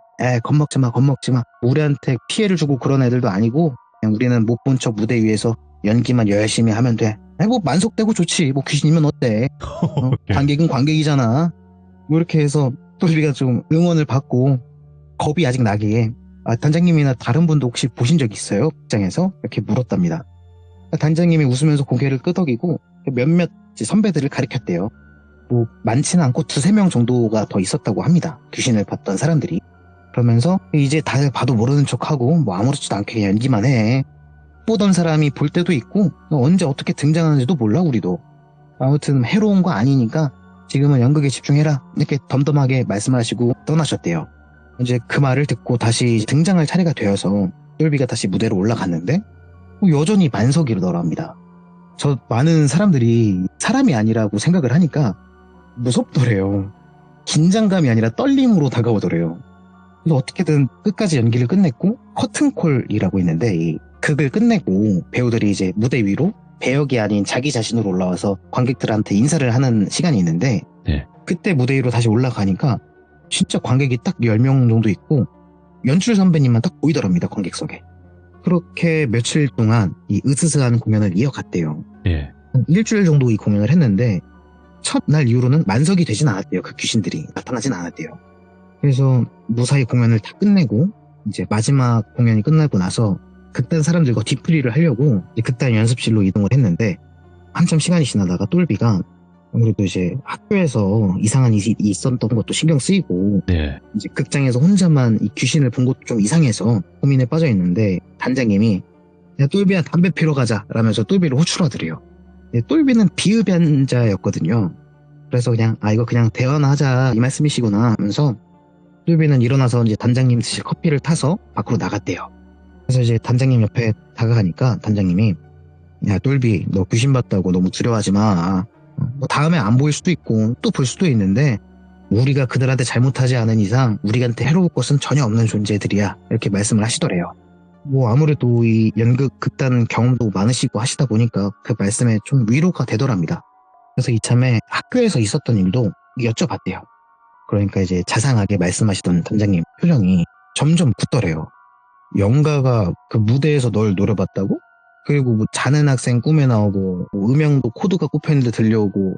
겁먹지 마 겁먹지 마. 우리한테 피해를 주고 그런 애들도 아니고 그냥 우리는 못 본 척 무대 위에서 연기만 열심히 하면 돼. 뭐 만석되고 좋지. 뭐 귀신이면 어때? 관객은 관객이잖아. 뭐 이렇게 해서 똘비가 좀 응원을 받고 겁이 아직 나기에 단장님이나 다른 분도 혹시 보신 적 있어요? 극장에서? 이렇게 물었답니다. 단장님이 웃으면서 고개를 끄덕이고 몇몇 선배들을 가리켰대요. 뭐 많지는 않고 2-3명 정도가 더 있었다고 합니다. 귀신을 봤던 사람들이. 그러면서 이제 다들 봐도 모르는 척하고 뭐 아무렇지도 않게 그냥 연기만 해. 보던 사람이 볼 때도 있고 언제 어떻게 등장하는지도 몰라 우리도. 아무튼 해로운 거 아니니까 지금은 연극에 집중해라 이렇게 덤덤하게 말씀하시고 떠나셨대요. 이제 그 말을 듣고 다시 등장할 차례가 되어서 똘비가 다시 무대로 올라갔는데 여전히 만석이더랍니다. 저 많은 사람들이 사람이 아니라고 생각을 하니까 무섭더래요. 긴장감이 아니라 떨림으로 다가오더래요. 그래서 어떻게든 끝까지 연기를 끝냈고 커튼콜이라고 있는데 이 극을 끝내고 배우들이 이제 무대 위로 배역이 아닌 자기 자신으로 올라와서 관객들한테 인사를 하는 시간이 있는데 네. 그때 무대 위로 다시 올라가니까 진짜 관객이 딱 10명 정도 있고 연출 선배님만 딱 보이더랍니다. 관객석에. 그렇게 며칠 동안 이 으스스한 공연을 이어갔대요. 예. 한 일주일 정도 이 공연을 했는데 첫날 이후로는 만석이 되진 않았대요. 그 귀신들이 나타나진 않았대요. 그래서 무사히 공연을 다 끝내고 이제 마지막 공연이 끝나고 나서 극단 사람들과 뒤풀이를 하려고 이제 극단 연습실로 이동을 했는데 한참 시간이 지나다가 똘비가 아무래도 이제 학교에서 이상한 일이 있었던 것도 신경 쓰이고 네. 이제 극장에서 혼자만 이 귀신을 본 것도 좀 이상해서 고민에 빠져 있는데 단장님이 야 똘비야 담배 피러 가자 라면서 똘비를 호출하더래요. 똘비는 비흡연자였거든요. 그래서 그냥 이거 그냥 대화나 하자 이 말씀이시구나 하면서 똘비는 일어나서 이제 단장님 드실 커피를 타서 밖으로 나갔대요. 그래서 이제 단장님 옆에 다가가니까 단장님이 야 똘비 너 귀신 봤다고 너무 두려워하지 마. 뭐 다음에 안 보일 수도 있고 또 볼 수도 있는데 우리가 그들한테 잘못하지 않은 이상 우리한테 해로울 것은 전혀 없는 존재들이야 이렇게 말씀을 하시더래요. 뭐 아무래도 이 연극 극단 경험도 많으시고 하시다 보니까 그 말씀에 좀 위로가 되더랍니다. 그래서 이참에 학교에서 있었던 일도 여쭤봤대요. 그러니까 이제 자상하게 말씀하시던 단장님 표정이 점점 굳더래요. 영가가 그 무대에서 널 노려봤다고? 그리고 뭐 자는 학생 꿈에 나오고 뭐 음영도 코드가 꼽혔는데 들려오고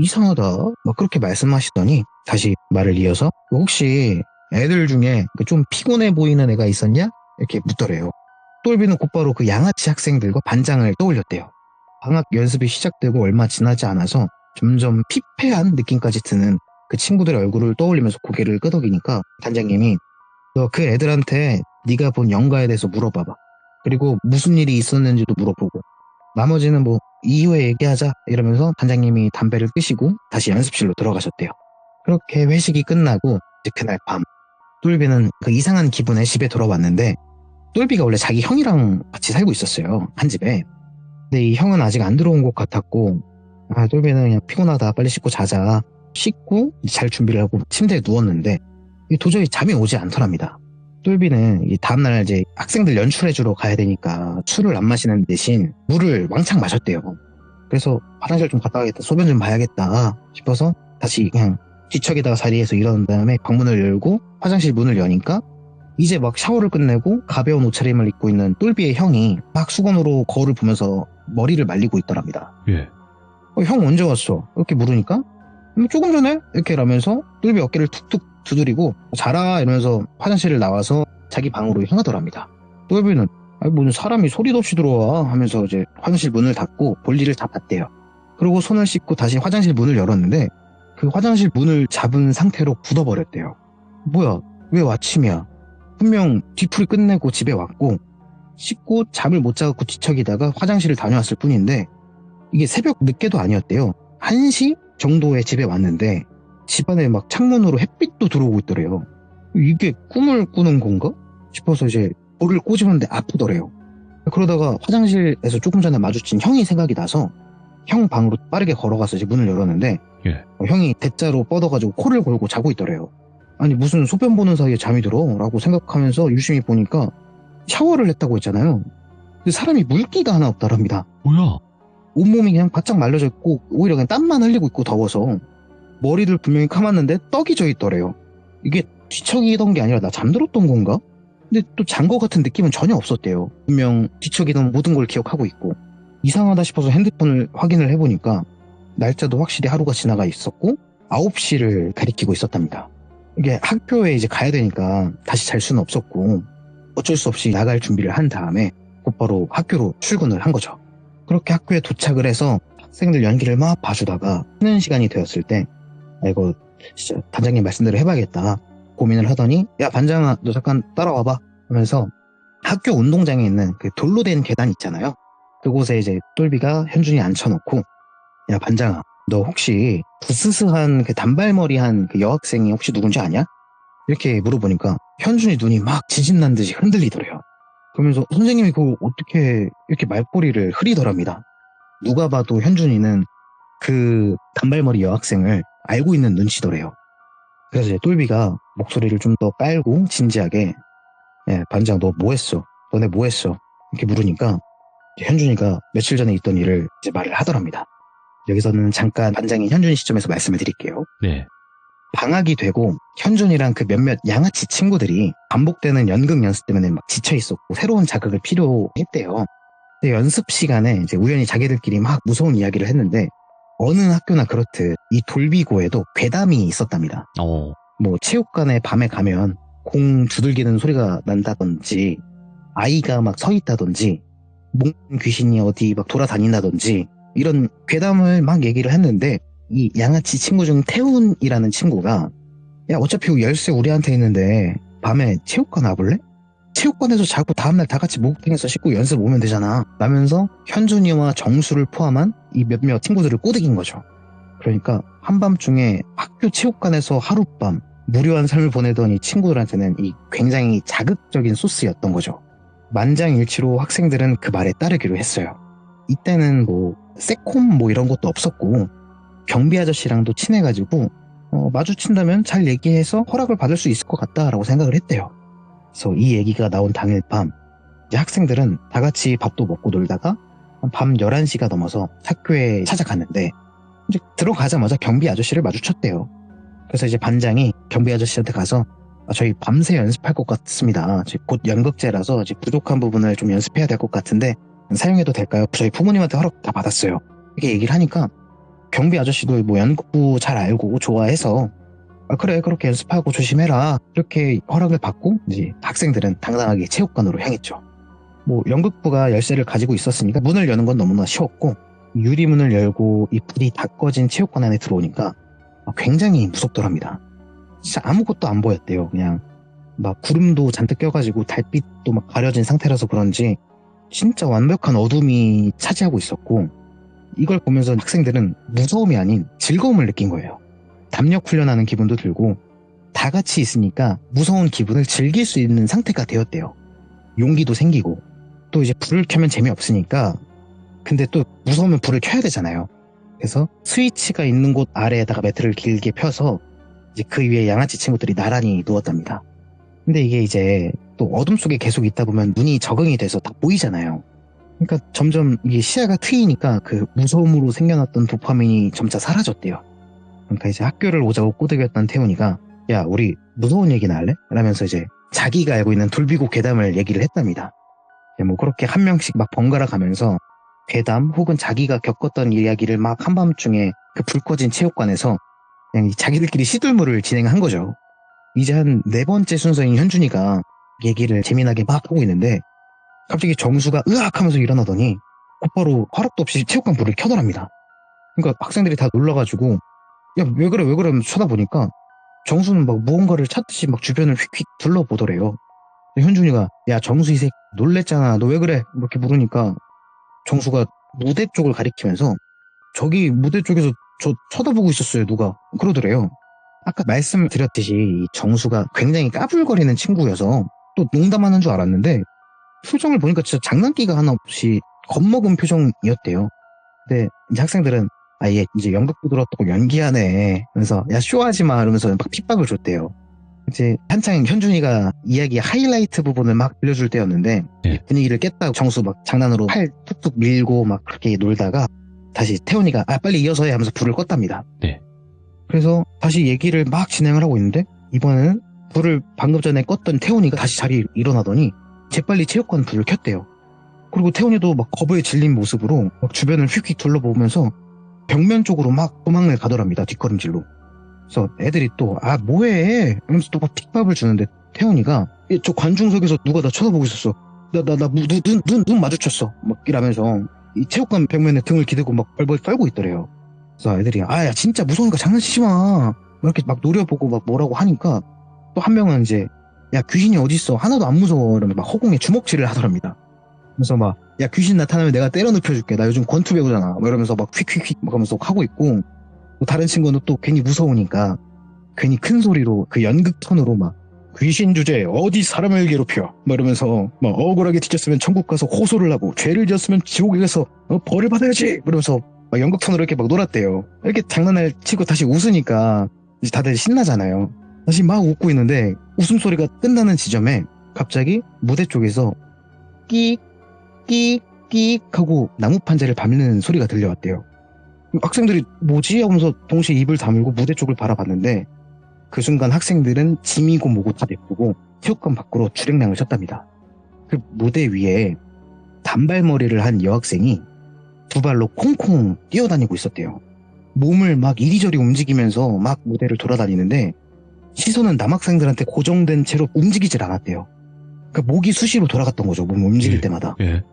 이상하다 막 그렇게 말씀하시더니 다시 말을 이어서 혹시 애들 중에 좀 피곤해 보이는 애가 있었냐? 이렇게 묻더래요. 똘비는 곧바로 그 양아치 학생들과 반장을 떠올렸대요. 방학 연습이 시작되고 얼마 지나지 않아서 점점 피폐한 느낌까지 드는 그 친구들의 얼굴을 떠올리면서 고개를 끄덕이니까 단장님이 너 그 애들한테 네가 본 연가에 대해서 물어봐봐. 그리고 무슨 일이 있었는지도 물어보고 나머지는 뭐 이후에 얘기하자 이러면서 반장님이 담배를 끄시고 다시 연습실로 들어가셨대요. 그렇게 회식이 끝나고 이제 그날 밤 똘비는 그 이상한 기분에 집에 돌아왔는데 똘비가 원래 자기 형이랑 같이 살고 있었어요. 한 집에. 근데 이 형은 아직 안 들어온 것 같았고 똘비는 그냥 피곤하다 빨리 씻고 자자 씻고 잘 준비를 하고 침대에 누웠는데 도저히 잠이 오지 않더랍니다. 똘비는 이 다음날 이제 학생들 연출해주러 가야 되니까 술을 안 마시는 대신 물을 왕창 마셨대요. 그래서 화장실 좀 갔다 와야겠다, 소변 좀 봐야겠다 싶어서 다시 그냥 뒤척이다가 자리에서 일어난 다음에 방문을 열고 화장실 문을 여니까 이제 막 샤워를 끝내고 가벼운 옷차림을 입고 있는 똘비의 형이 막 수건으로 거울을 보면서 머리를 말리고 있더랍니다. 예. 형 언제 왔어? 이렇게 물으니까 조금 전에 이렇게 라면서 똘비 어깨를 툭툭 두드리고 자라 이러면서 화장실을 나와서 자기 방으로 향하더랍니다. 똘비는 뭐 사람이 소리도 없이 들어와 하면서 이제 화장실 문을 닫고 볼일을 다 봤대요. 그리고 손을 씻고 다시 화장실 문을 열었는데 그 화장실 문을 잡은 상태로 굳어버렸대요. 뭐야, 왜 아침이야? 분명 뒤풀이 끝내고 집에 왔고 씻고 잠을 못 자고 뒤척이다가 화장실을 다녀왔을 뿐인데 이게 새벽 늦게도 아니었대요. 1시 정도에 집에 왔는데 집안에 막 창문으로 햇빛도 들어오고 있더래요. 이게 꿈을 꾸는 건가 싶어서 이제 볼을 꼬집었는데 아프더래요. 그러다가 화장실에서 조금 전에 마주친 형이 생각이 나서 형 방으로 빠르게 걸어가서 이제 문을 열었는데 예. 형이 대자로 뻗어가지고 코를 골고 자고 있더래요. 아니 무슨 소변 보는 사이에 잠이 들어? 라고 생각하면서 유심히 보니까 샤워를 했다고 했잖아요. 근데 사람이 물기가 하나 없더랍니다. 뭐야? 온몸이 그냥 바짝 말려져 있고 오히려 그냥 땀만 흘리고 있고 더워서 머리를 분명히 감았는데 떡이 져 있더래요. 이게 뒤척이던 게 아니라 나 잠들었던 건가? 근데 또 잔 거 같은 느낌은 전혀 없었대요. 분명 뒤척이던 모든 걸 기억하고 있고 이상하다 싶어서 핸드폰을 확인을 해보니까 날짜도 확실히 하루가 지나가 있었고 9시를 가리키고 있었답니다. 이게 학교에 이제 가야 되니까 다시 잘 수는 없었고 어쩔 수 없이 나갈 준비를 한 다음에 곧바로 학교로 출근을 한 거죠. 그렇게 학교에 도착을 해서 학생들 연기를 막 봐주다가 쉬는 시간이 되었을 때 이거 진짜 반장님 말씀대로 해봐야겠다 고민을 하더니 야 반장아 너 잠깐 따라와봐 하면서 학교 운동장에 있는 그 돌로 된 계단 있잖아요. 그곳에 이제 똘비가 현준이 앉혀놓고 야 반장아 너 혹시 부스스한 그 단발머리한 그 여학생이 혹시 누군지 아냐? 이렇게 물어보니까 현준이 눈이 막 지진난 듯이 흔들리더래요. 그러면서 선생님이 그거 어떻게 이렇게 말꼬리를 흐리더랍니다. 누가 봐도 현준이는 그 단발머리 여학생을 알고 있는 눈치더래요. 그래서 이제 똘비가 목소리를 좀 더 깔고 진지하게 예, 반장 너 뭐 했어? 너네 뭐 했어? 이렇게 물으니까 현준이가 며칠 전에 있던 일을 이제 말을 하더랍니다. 여기서는 잠깐 반장인 현준이 시점에서 말씀을 드릴게요. 네. 방학이 되고 현준이랑 그 몇몇 양아치 친구들이 반복되는 연극 연습 때문에 막 지쳐 있었고 새로운 자극을 필요했대요. 근데 연습 시간에 이제 우연히 자기들끼리 막 무서운 이야기를 했는데 어느 학교나 그렇듯 이 돌비고에도 괴담이 있었답니다. 뭐 체육관에 밤에 가면 공 두들기는 소리가 난다든지 아이가 막 서 있다든지 몽 귀신이 어디 막 돌아다닌다든지 이런 괴담을 막 얘기를 했는데 이 양아치 친구 중 태훈이라는 친구가 야 어차피 열쇠 우리한테 있는데 밤에 체육관 와볼래? 체육관에서 자고 다음날 다 같이 목욕탕에서 씻고 연습 오면 되잖아 라면서 현준이와 정수를 포함한 이 몇몇 친구들을 꼬드긴 거죠. 그러니까 한밤중에 학교 체육관에서 하룻밤 무료한 삶을 보내던 이 친구들한테는 이 굉장히 자극적인 소스였던 거죠. 만장일치로 학생들은 그 말에 따르기로 했어요. 이때는 뭐 세콤 뭐 이런 것도 없었고 경비 아저씨랑도 친해가지고 마주친다면 잘 얘기해서 허락을 받을 수 있을 것 같다라고 생각을 했대요. 그래서 이 얘기가 나온 당일 밤 이제 학생들은 다 같이 밥도 먹고 놀다가 밤 11시가 넘어서 학교에 찾아갔는데 이제 들어가자마자 경비 아저씨를 마주쳤대요. 그래서 이제 반장이 경비 아저씨한테 가서 저희 밤새 연습할 것 같습니다. 곧 연극제라서 부족한 부분을 좀 연습해야 될 것 같은데 사용해도 될까요? 저희 부모님한테 허락 다 받았어요. 이렇게 얘기를 하니까 경비 아저씨도 뭐 연극부 잘 알고 좋아해서 그래 그렇게 연습하고 조심해라 이렇게 허락을 받고 이제 학생들은 당당하게 체육관으로 향했죠. 뭐 연극부가 열쇠를 가지고 있었으니까 문을 여는 건 너무나 쉬웠고 유리문을 열고 이 불이 다 꺼진 체육관 안에 들어오니까 굉장히 무섭더랍니다. 진짜 아무것도 안 보였대요. 그냥 막 구름도 잔뜩 껴가지고 달빛도 막 가려진 상태라서 그런지 진짜 완벽한 어둠이 차지하고 있었고, 이걸 보면서 학생들은 무서움이 아닌 즐거움을 느낀 거예요. 담력 훈련하는 기분도 들고 다 같이 있으니까 무서운 기분을 즐길 수 있는 상태가 되었대요. 용기도 생기고, 또 이제 불을 켜면 재미없으니까, 근데 또 무서우면 불을 켜야 되잖아요. 그래서 스위치가 있는 곳 아래에다가 매트를 길게 펴서 이제 그 위에 양아치 친구들이 나란히 누웠답니다. 근데 이게 이제 또 어둠 속에 계속 있다 보면 눈이 적응이 돼서 다 보이잖아요. 그러니까 점점 이게 시야가 트이니까 그 무서움으로 생겨났던 도파민이 점차 사라졌대요. 그러니까 이제 학교를 오자고 꼬드겼던 태훈이가 야, 우리 무서운 얘기나 할래? 라면서 이제 자기가 알고 있는 돌비고 괴담을 얘기를 했답니다. 뭐 그렇게 한 명씩 막 번갈아 가면서 괴담 혹은 자기가 겪었던 이야기를 막 한밤중에 그 불 꺼진 체육관에서 그냥 자기들끼리 시들물을 진행한 거죠. 이제 한 4번째 순서인 현준이가 얘기를 재미나게 막 하고 있는데 갑자기 정수가 으악 하면서 일어나더니 곧바로 허락도 없이 체육관 불을 켜더랍니다. 그러니까 학생들이 다 놀라가지고 야, 왜 그래 하면서 쳐다보니까 정수는 막 무언가를 찾듯이 막 주변을 휙휙 둘러보더래요. 현준이가 야, 정수 이 새끼 놀랬잖아, 너 왜 그래? 이렇게 물으니까 정수가 무대 쪽을 가리키면서 저기 무대 쪽에서 저 쳐다보고 있었어요, 누가. 그러더래요. 아까 말씀드렸듯이 이 정수가 굉장히 까불거리는 친구여서 또 농담하는 줄 알았는데 표정을 보니까 진짜 장난기가 하나 없이 겁먹은 표정이었대요. 근데 이제 학생들은 아, 얘 이제 연극도 들었다고 연기하네. 그래서 야, 쇼하지 마. 이러면서 막 핍박을 줬대요. 이제 한창 현준이가 이야기 하이라이트 부분을 막 들려줄 때였는데 네. 분위기를 깼다고 정수 막 장난으로 팔 툭툭 밀고 막 그렇게 놀다가 다시 태훈이가 아, 빨리 이어서 해 하면서 불을 껐답니다. 네. 그래서 다시 얘기를 막 진행을 하고 있는데 이번에는 불을 방금 전에 껐던 태훈이가 다시 자리에 일어나더니 재빨리 체육관 불을 켰대요. 그리고 태훈이도 막 겁에 질린 모습으로 막 주변을 휙휙 둘러보면서 벽면 쪽으로 막 도망을 가더랍니다. 뒷걸음질로. 그래서 애들이 또 아, 뭐해? 이러면서 또 막 픽밥을 주는데 태훈이가 저 관중석에서 누가 나 쳐다보고 있었어. 눈 마주쳤어. 막 이러면서 이 체육관 벽면에 등을 기대고 막 벌벌 떨고 있더래요. 그래서 애들이 아, 야, 진짜 무서우니까 장난치지 마. 이렇게 막 노려보고 막 뭐라고 하니까 또 한 명은 이제 야, 귀신이 어딨어? 하나도 안 무서워. 이러면서 막 허공에 주먹질을 하더랍니다. 그래서 막 야, 귀신 나타나면 내가 때려 눕혀줄게. 나 요즘 권투 배우잖아. 뭐 이러면서 막 휙휙휙 막 하면서 하고 있고 또 다른 친구는 또 괜히 무서우니까 괜히 큰 소리로 그 연극 톤으로 막 귀신 주제에 어디 사람을 괴롭혀 막 이러면서 막 억울하게 뒤졌으면 천국 가서 호소를 하고 죄를 지었으면 지옥에 가서 벌을 받아야지 이러면서 막 연극 톤으로 이렇게 막 놀았대요. 이렇게 장난을 치고 다시 웃으니까 이제 다들 신나잖아요. 다시 막 웃고 있는데 웃음소리가 끝나는 지점에 갑자기 무대 쪽에서 끼익 끼익 끼익 하고 나무 판자를 밟는 소리가 들려왔대요. 학생들이 뭐지? 하면서 동시에 입을 다물고 무대 쪽을 바라봤는데 그 순간 학생들은 짐이고 뭐고 다 내쁘고 체육관 밖으로 주랭랑을 쳤답니다. 그 무대 위에 단발머리를 한 여학생이 두 발로 콩콩 뛰어다니고 있었대요. 몸을 막 이리저리 움직이면서 막 무대를 돌아다니는데 시선은 남학생들한테 고정된 채로 움직이질 않았대요. 그러니까 목이 수시로 돌아갔던 거죠. 몸을 움직일 때마다. 예.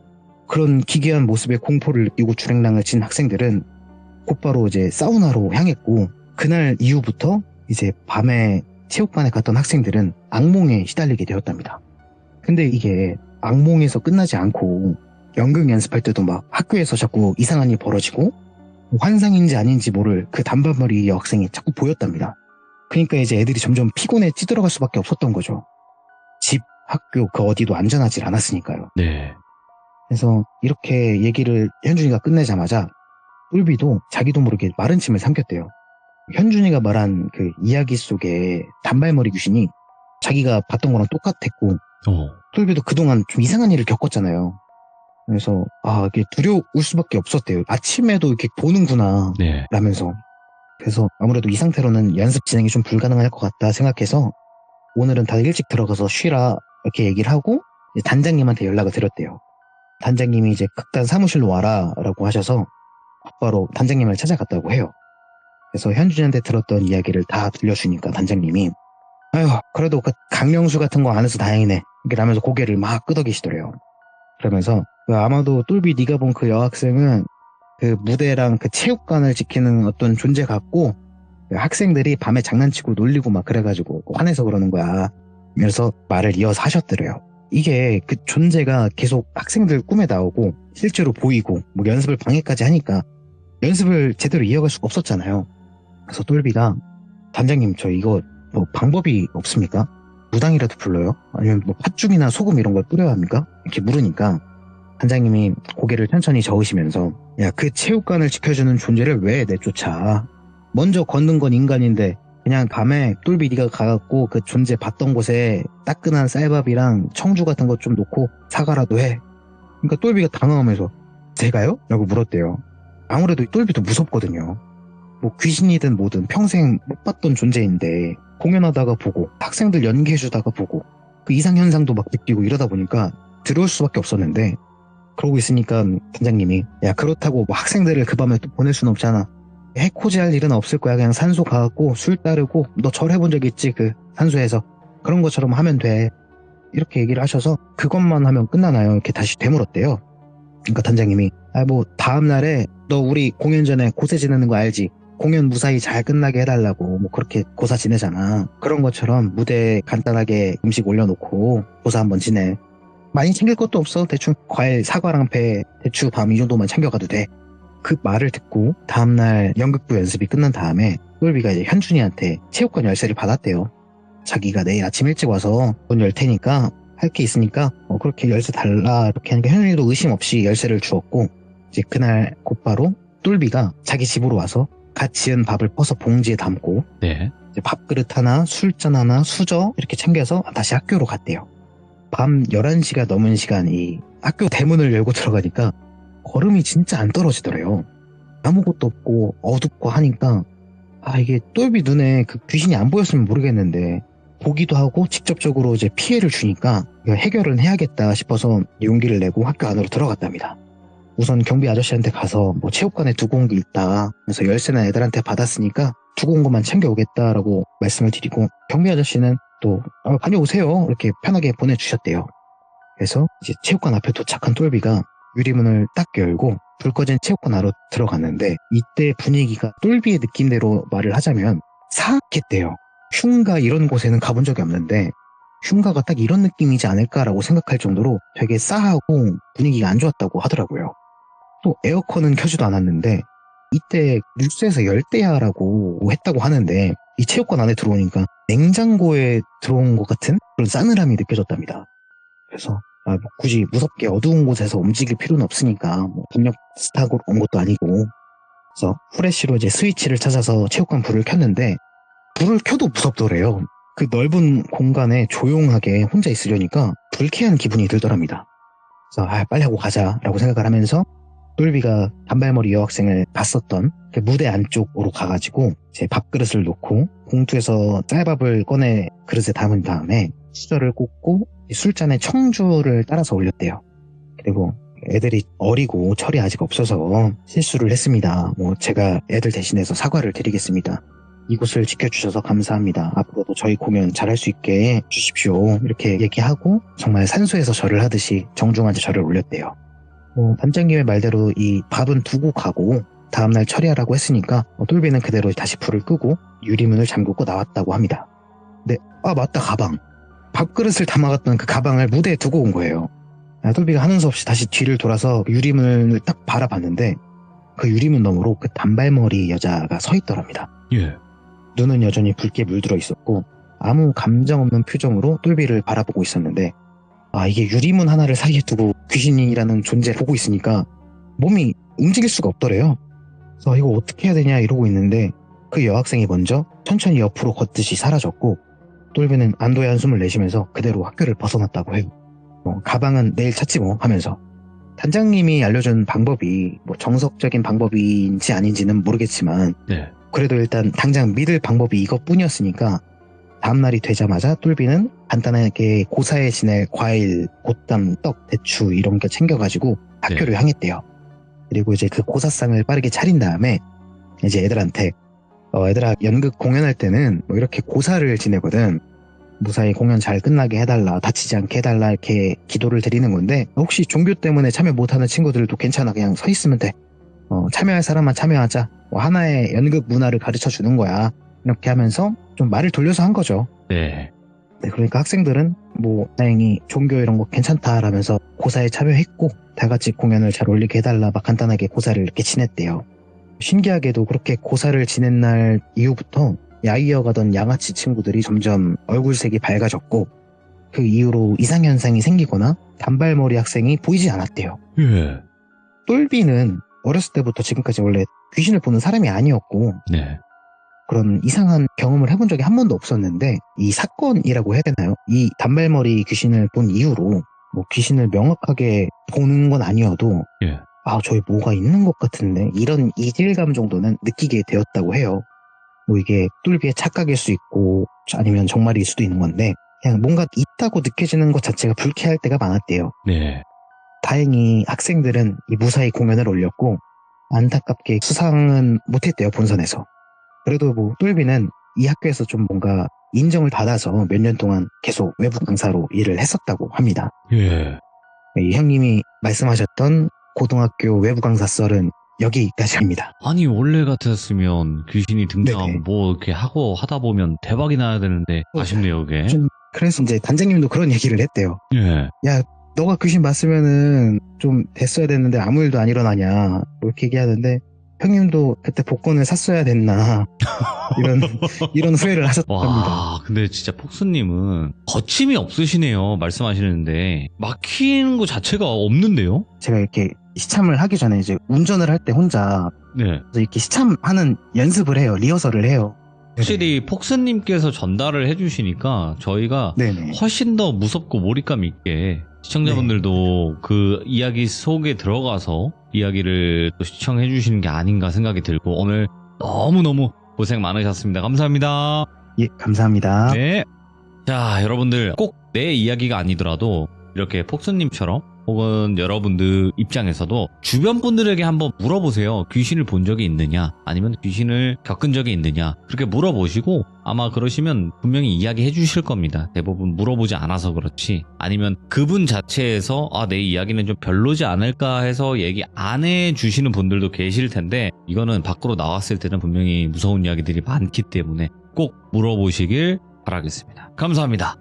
그런 기괴한 모습에 공포를 느끼고 주랭랑을 친 학생들은 곧바로 이제 사우나로 향했고 그날 이후부터 이제 밤에 체육관에 갔던 학생들은 악몽에 시달리게 되었답니다. 근데 이게 악몽에서 끝나지 않고 연극 연습할 때도 막 학교에서 자꾸 이상한 일이 벌어지고 환상인지 아닌지 모를 그 단발머리 여학생이 자꾸 보였답니다. 그러니까 이제 애들이 점점 피곤에 찌들어갈 수밖에 없었던 거죠. 집, 학교 그 어디도 안전하지 않았으니까요. 네. 그래서 이렇게 얘기를 현준이가 끝내자마자 똘비도 자기도 모르게 마른 침을 삼켰대요. 현준이가 말한 그 이야기 속에 단발머리 귀신이 자기가 봤던 거랑 똑같았고 똘비도 그동안 좀 이상한 일을 겪었잖아요. 그래서 아, 이게 두려울 수밖에 없었대요. 아침에도 이렇게 보는구나 네. 라면서. 그래서 아무래도 이 상태로는 연습 진행이 좀 불가능할 것 같다 생각해서 오늘은 다들 일찍 들어가서 쉬라 이렇게 얘기를 하고 단장님한테 연락을 드렸대요. 단장님이 이제 극단 사무실로 와라 라고 하셔서 곧바로 단장님을 찾아갔다고 해요. 그래서 현준이한테 들었던 이야기를 다 들려주니까 단장님이 아유, 그래도 그 강령수 같은 거 안 해서 다행이네 이렇게 하면서 고개를 막 끄덕이시더래요. 그러면서 아마도 똘비 네가 본 그 여학생은 그 무대랑 그 체육관을 지키는 어떤 존재 같고 학생들이 밤에 장난치고 놀리고 막 그래가지고 화내서 그러는 거야. 그래서 말을 이어서 하셨더래요. 이게 그 존재가 계속 학생들 꿈에 나오고 실제로 보이고 뭐 연습을 방해까지 하니까 연습을 제대로 이어갈 수가 없었잖아요. 그래서 똘비가 단장님 저 이거 뭐 방법이 없습니까? 무당이라도 불러요? 아니면 뭐 팥죽이나 소금 이런 걸 뿌려야 합니까? 이렇게 물으니까 단장님이 고개를 천천히 저으시면서 야, 그 체육관을 지켜주는 존재를 왜 내쫓아? 먼저 걷는 건 인간인데 그냥 밤에 똘비 네가 가갖고 그 존재 봤던 곳에 따끈한 쌀밥이랑 청주 같은 것 좀 놓고 사과라도 해. 그러니까 똘비가 당황하면서 제가요? 라고 물었대요. 아무래도 똘비도 무섭거든요. 뭐 귀신이든 뭐든 평생 못 봤던 존재인데 공연하다가 보고 학생들 연기해주다가 보고 그 이상현상도 막 느끼고 이러다 보니까 들어올 수밖에 없었는데 그러고 있으니까 단장님이 야 그렇다고 뭐 학생들을 그 밤에 또 보낼 수는 없잖아. 해코지 할 일은 없을 거야. 그냥 산소 가갖고 술 따르고 너 절해본 적 있지 그 산소에서 그런 것처럼 하면 돼. 이렇게 얘기를 하셔서 그것만 하면 끝나나요? 이렇게 다시 되물었대요. 그러니까 단장님이 뭐 다음날에 너 우리 공연 전에 고세 지내는 거 알지? 공연 무사히 잘 끝나게 해달라고 뭐 그렇게 고사 지내잖아. 그런 것처럼 무대에 간단하게 음식 올려놓고 고사 한번 지내. 많이 챙길 것도 없어. 대충 과일 사과랑 배 대추 밤 이 정도만 챙겨가도 돼. 그 말을 듣고 다음날 연극부 연습이 끝난 다음에 똘비가 이제 현준이한테 체육관 열쇠를 받았대요. 자기가 내일 아침 일찍 와서 문 열 테니까 할 게 있으니까 그렇게 열쇠 달라 이렇게 하니까 현준이도 의심 없이 열쇠를 주었고 이제 그날 곧바로 똘비가 자기 집으로 와서 갓 지은 밥을 퍼서 봉지에 담고 네. 이제 밥그릇 하나, 술잔 하나, 수저 이렇게 챙겨서 다시 학교로 갔대요. 밤 11시가 넘은 시간이 학교 대문을 열고 들어가니까 걸음이 진짜 안 떨어지더래요. 아무것도 없고 어둡고 하니까 이게 똘비 눈에 그 귀신이 안 보였으면 모르겠는데 보기도 하고 직접적으로 이제 피해를 주니까 이거 해결은 해야겠다 싶어서 용기를 내고 학교 안으로 들어갔답니다. 우선 경비 아저씨한테 가서 뭐 체육관에 두고 온 게 있다. 그래서 열쇠는 애들한테 받았으니까 두고 온 것만 챙겨오겠다라고 말씀을 드리고 경비 아저씨는 또 다녀오세요 이렇게 편하게 보내주셨대요. 그래서 이제 체육관 앞에 도착한 똘비가 유리문을 딱 열고 불 꺼진 체육관 안으로 들어갔는데 이때 분위기가 똘비의 느낌대로 말을 하자면 사악했대요. 흉가 이런 곳에는 가본 적이 없는데 흉가가 딱 이런 느낌이지 않을까라고 생각할 정도로 되게 싸하고 분위기가 안 좋았다고 하더라고요. 또 에어컨은 켜지도 않았는데 이때 뉴스에서 열대야라고 했다고 하는데 이 체육관 안에 들어오니까 냉장고에 들어온 것 같은 그런 싸늘함이 느껴졌답니다. 그래서 뭐 굳이 무섭게 어두운 곳에서 움직일 필요는 없으니까 뭐 압력 스탁으로 온 것도 아니고 그래서 후레쉬로 이제 스위치를 찾아서 체육관 불을 켰는데 불을 켜도 무섭더래요. 그 넓은 공간에 조용하게 혼자 있으려니까 불쾌한 기분이 들더랍니다. 그래서 빨리 하고 가자라고 생각을 하면서 똘비가 단발머리 여학생을 봤었던 그 무대 안쪽으로 가가지고 제 밥그릇을 놓고 봉투에서 쌀밥을 꺼내 그릇에 담은 다음에 수저를 꽂고 술잔에 청주를 따라서 올렸대요. 그리고 애들이 어리고 철이 아직 없어서 실수를 했습니다. 뭐 제가 애들 대신해서 사과를 드리겠습니다. 이곳을 지켜주셔서 감사합니다. 앞으로도 저희 공연 잘할 수 있게 해주십시오. 이렇게 얘기하고 정말 산소에서 절을 하듯이 정중하게 절을 올렸대요. 반장님의 말대로 이 밥은 두고 가고 다음날 처리하라고 했으니까 똘비는 그대로 다시 불을 끄고 유리문을 잠그고 나왔다고 합니다. 근데 맞다 가방. 밥그릇을 담아갔던 그 가방을 무대에 두고 온 거예요. 똘비가 하는 수 없이 다시 뒤를 돌아서 유리문을 딱 바라봤는데 그 유리문 너머로 그 단발머리 여자가 서 있더랍니다. 예. 눈은 여전히 붉게 물들어 있었고 아무 감정 없는 표정으로 똘비를 바라보고 있었는데 이게 유리문 하나를 사이에 두고 귀신이라는 존재를 보고 있으니까 몸이 움직일 수가 없더래요. 그래서 이거 어떻게 해야 되냐 이러고 있는데 그 여학생이 먼저 천천히 옆으로 걷듯이 사라졌고 똘비는 안도의 한숨을 내쉬면서 그대로 학교를 벗어났다고 해요. 가방은 내일 찾지 뭐 하면서 단장님이 알려준 방법이 뭐 정석적인 방법인지 아닌지는 모르겠지만 네. 그래도 일단 당장 믿을 방법이 이것뿐이었으니까 다음날이 되자마자 똘비는 간단하게 고사에 지낼 과일, 곶감, 떡, 대추 이런 거 챙겨가지고 학교를 향했대요. 그리고 이제 그 고사상을 빠르게 차린 다음에 이제 애들한테 애들아 연극 공연할 때는 뭐 이렇게 고사를 지내거든. 무사히 공연 잘 끝나게 해달라, 다치지 않게 해달라 이렇게 기도를 드리는 건데 혹시 종교 때문에 참여 못하는 친구들도 괜찮아. 그냥 서 있으면 돼. 참여할 사람만 참여하자. 하나의 연극 문화를 가르쳐 주는 거야. 이렇게 하면서 좀 말을 돌려서 한 거죠. 네. 네, 그러니까 학생들은 뭐 다행히 종교 이런 거 괜찮다라면서 고사에 참여했고 다 같이 공연을 잘 올리게 해달라 막 간단하게 고사를 이렇게 지냈대요. 신기하게도 그렇게 고사를 지낸 날 이후부터 야이어 가던 양아치 친구들이 점점 얼굴색이 밝아졌고 그 이후로 이상현상이 생기거나 단발머리 학생이 보이지 않았대요. 예. 똘비는 어렸을 때부터 지금까지 원래 귀신을 보는 사람이 아니었고 네. 그런 이상한 경험을 해본 적이 한 번도 없었는데 이 사건이라고 해야 되나요? 이 단발머리 귀신을 본 이후로 뭐 귀신을 명확하게 보는 건 아니어도 예. 아 저기 뭐가 있는 것 같은데 이런 이질감 정도는 느끼게 되었다고 해요. 뭐 이게 똘비의 착각일 수 있고 아니면 정말일 수도 있는 건데 그냥 뭔가 있다고 느껴지는 것 자체가 불쾌할 때가 많았대요. 네. 다행히 학생들은 이 무사히 공연을 올렸고 안타깝게 수상은 못했대요, 본선에서. 그래도 뭐 똘비는 이 학교에서 좀 뭔가 인정을 받아서 몇 년 동안 계속 외부 강사로 일을 했었다고 합니다. 예. 이 형님이 말씀하셨던 고등학교 외부 강사 썰은 여기까지입니다. 아니 원래 같았으면 귀신이 등장하고 네네. 뭐 이렇게 하고 하다 보면 대박이 나야 되는데 아쉽네요 그게. 좀 그래서 이제 단장님도 그런 얘기를 했대요. 예. 야, 너가 귀신 봤으면은 좀 됐어야 됐는데 아무 일도 안 일어나냐. 뭐 이렇게 얘기하는데 형님도 그때 복권을 샀어야 됐나. 이런 후회를 하셨답니다. 와 근데 진짜 폭스님은 거침이 없으시네요 말씀하시는데 막히는 거 자체가 없는데요? 제가 이렇게 시참을 하기 전에 이제 운전을 할 때 혼자 네. 이렇게 시참하는 연습을 해요. 리허설을 해요. 확실히 폭스님께서 전달을 해주시니까 저희가 네네. 훨씬 더 무섭고 몰입감 있게 시청자분들도 그 이야기 속에 들어가서 이야기를 또 시청해 주시는 게 아닌가 생각이 들고 오늘 너무너무 고생 많으셨습니다. 감사합니다. 예, 감사합니다. 네. 자, 여러분들 꼭 내 이야기가 아니더라도 이렇게 폭스님처럼 혹은 여러분들 입장에서도 주변 분들에게 한번 물어보세요. 귀신을 본 적이 있느냐 아니면 귀신을 겪은 적이 있느냐 그렇게 물어보시고 아마 그러시면 분명히 이야기해 주실 겁니다. 대부분 물어보지 않아서 그렇지 아니면 그분 자체에서 아, 내 이야기는 좀 별로지 않을까 해서 얘기 안 해주시는 분들도 계실 텐데 이거는 밖으로 나왔을 때는 분명히 무서운 이야기들이 많기 때문에 꼭 물어보시길 바라겠습니다. 감사합니다.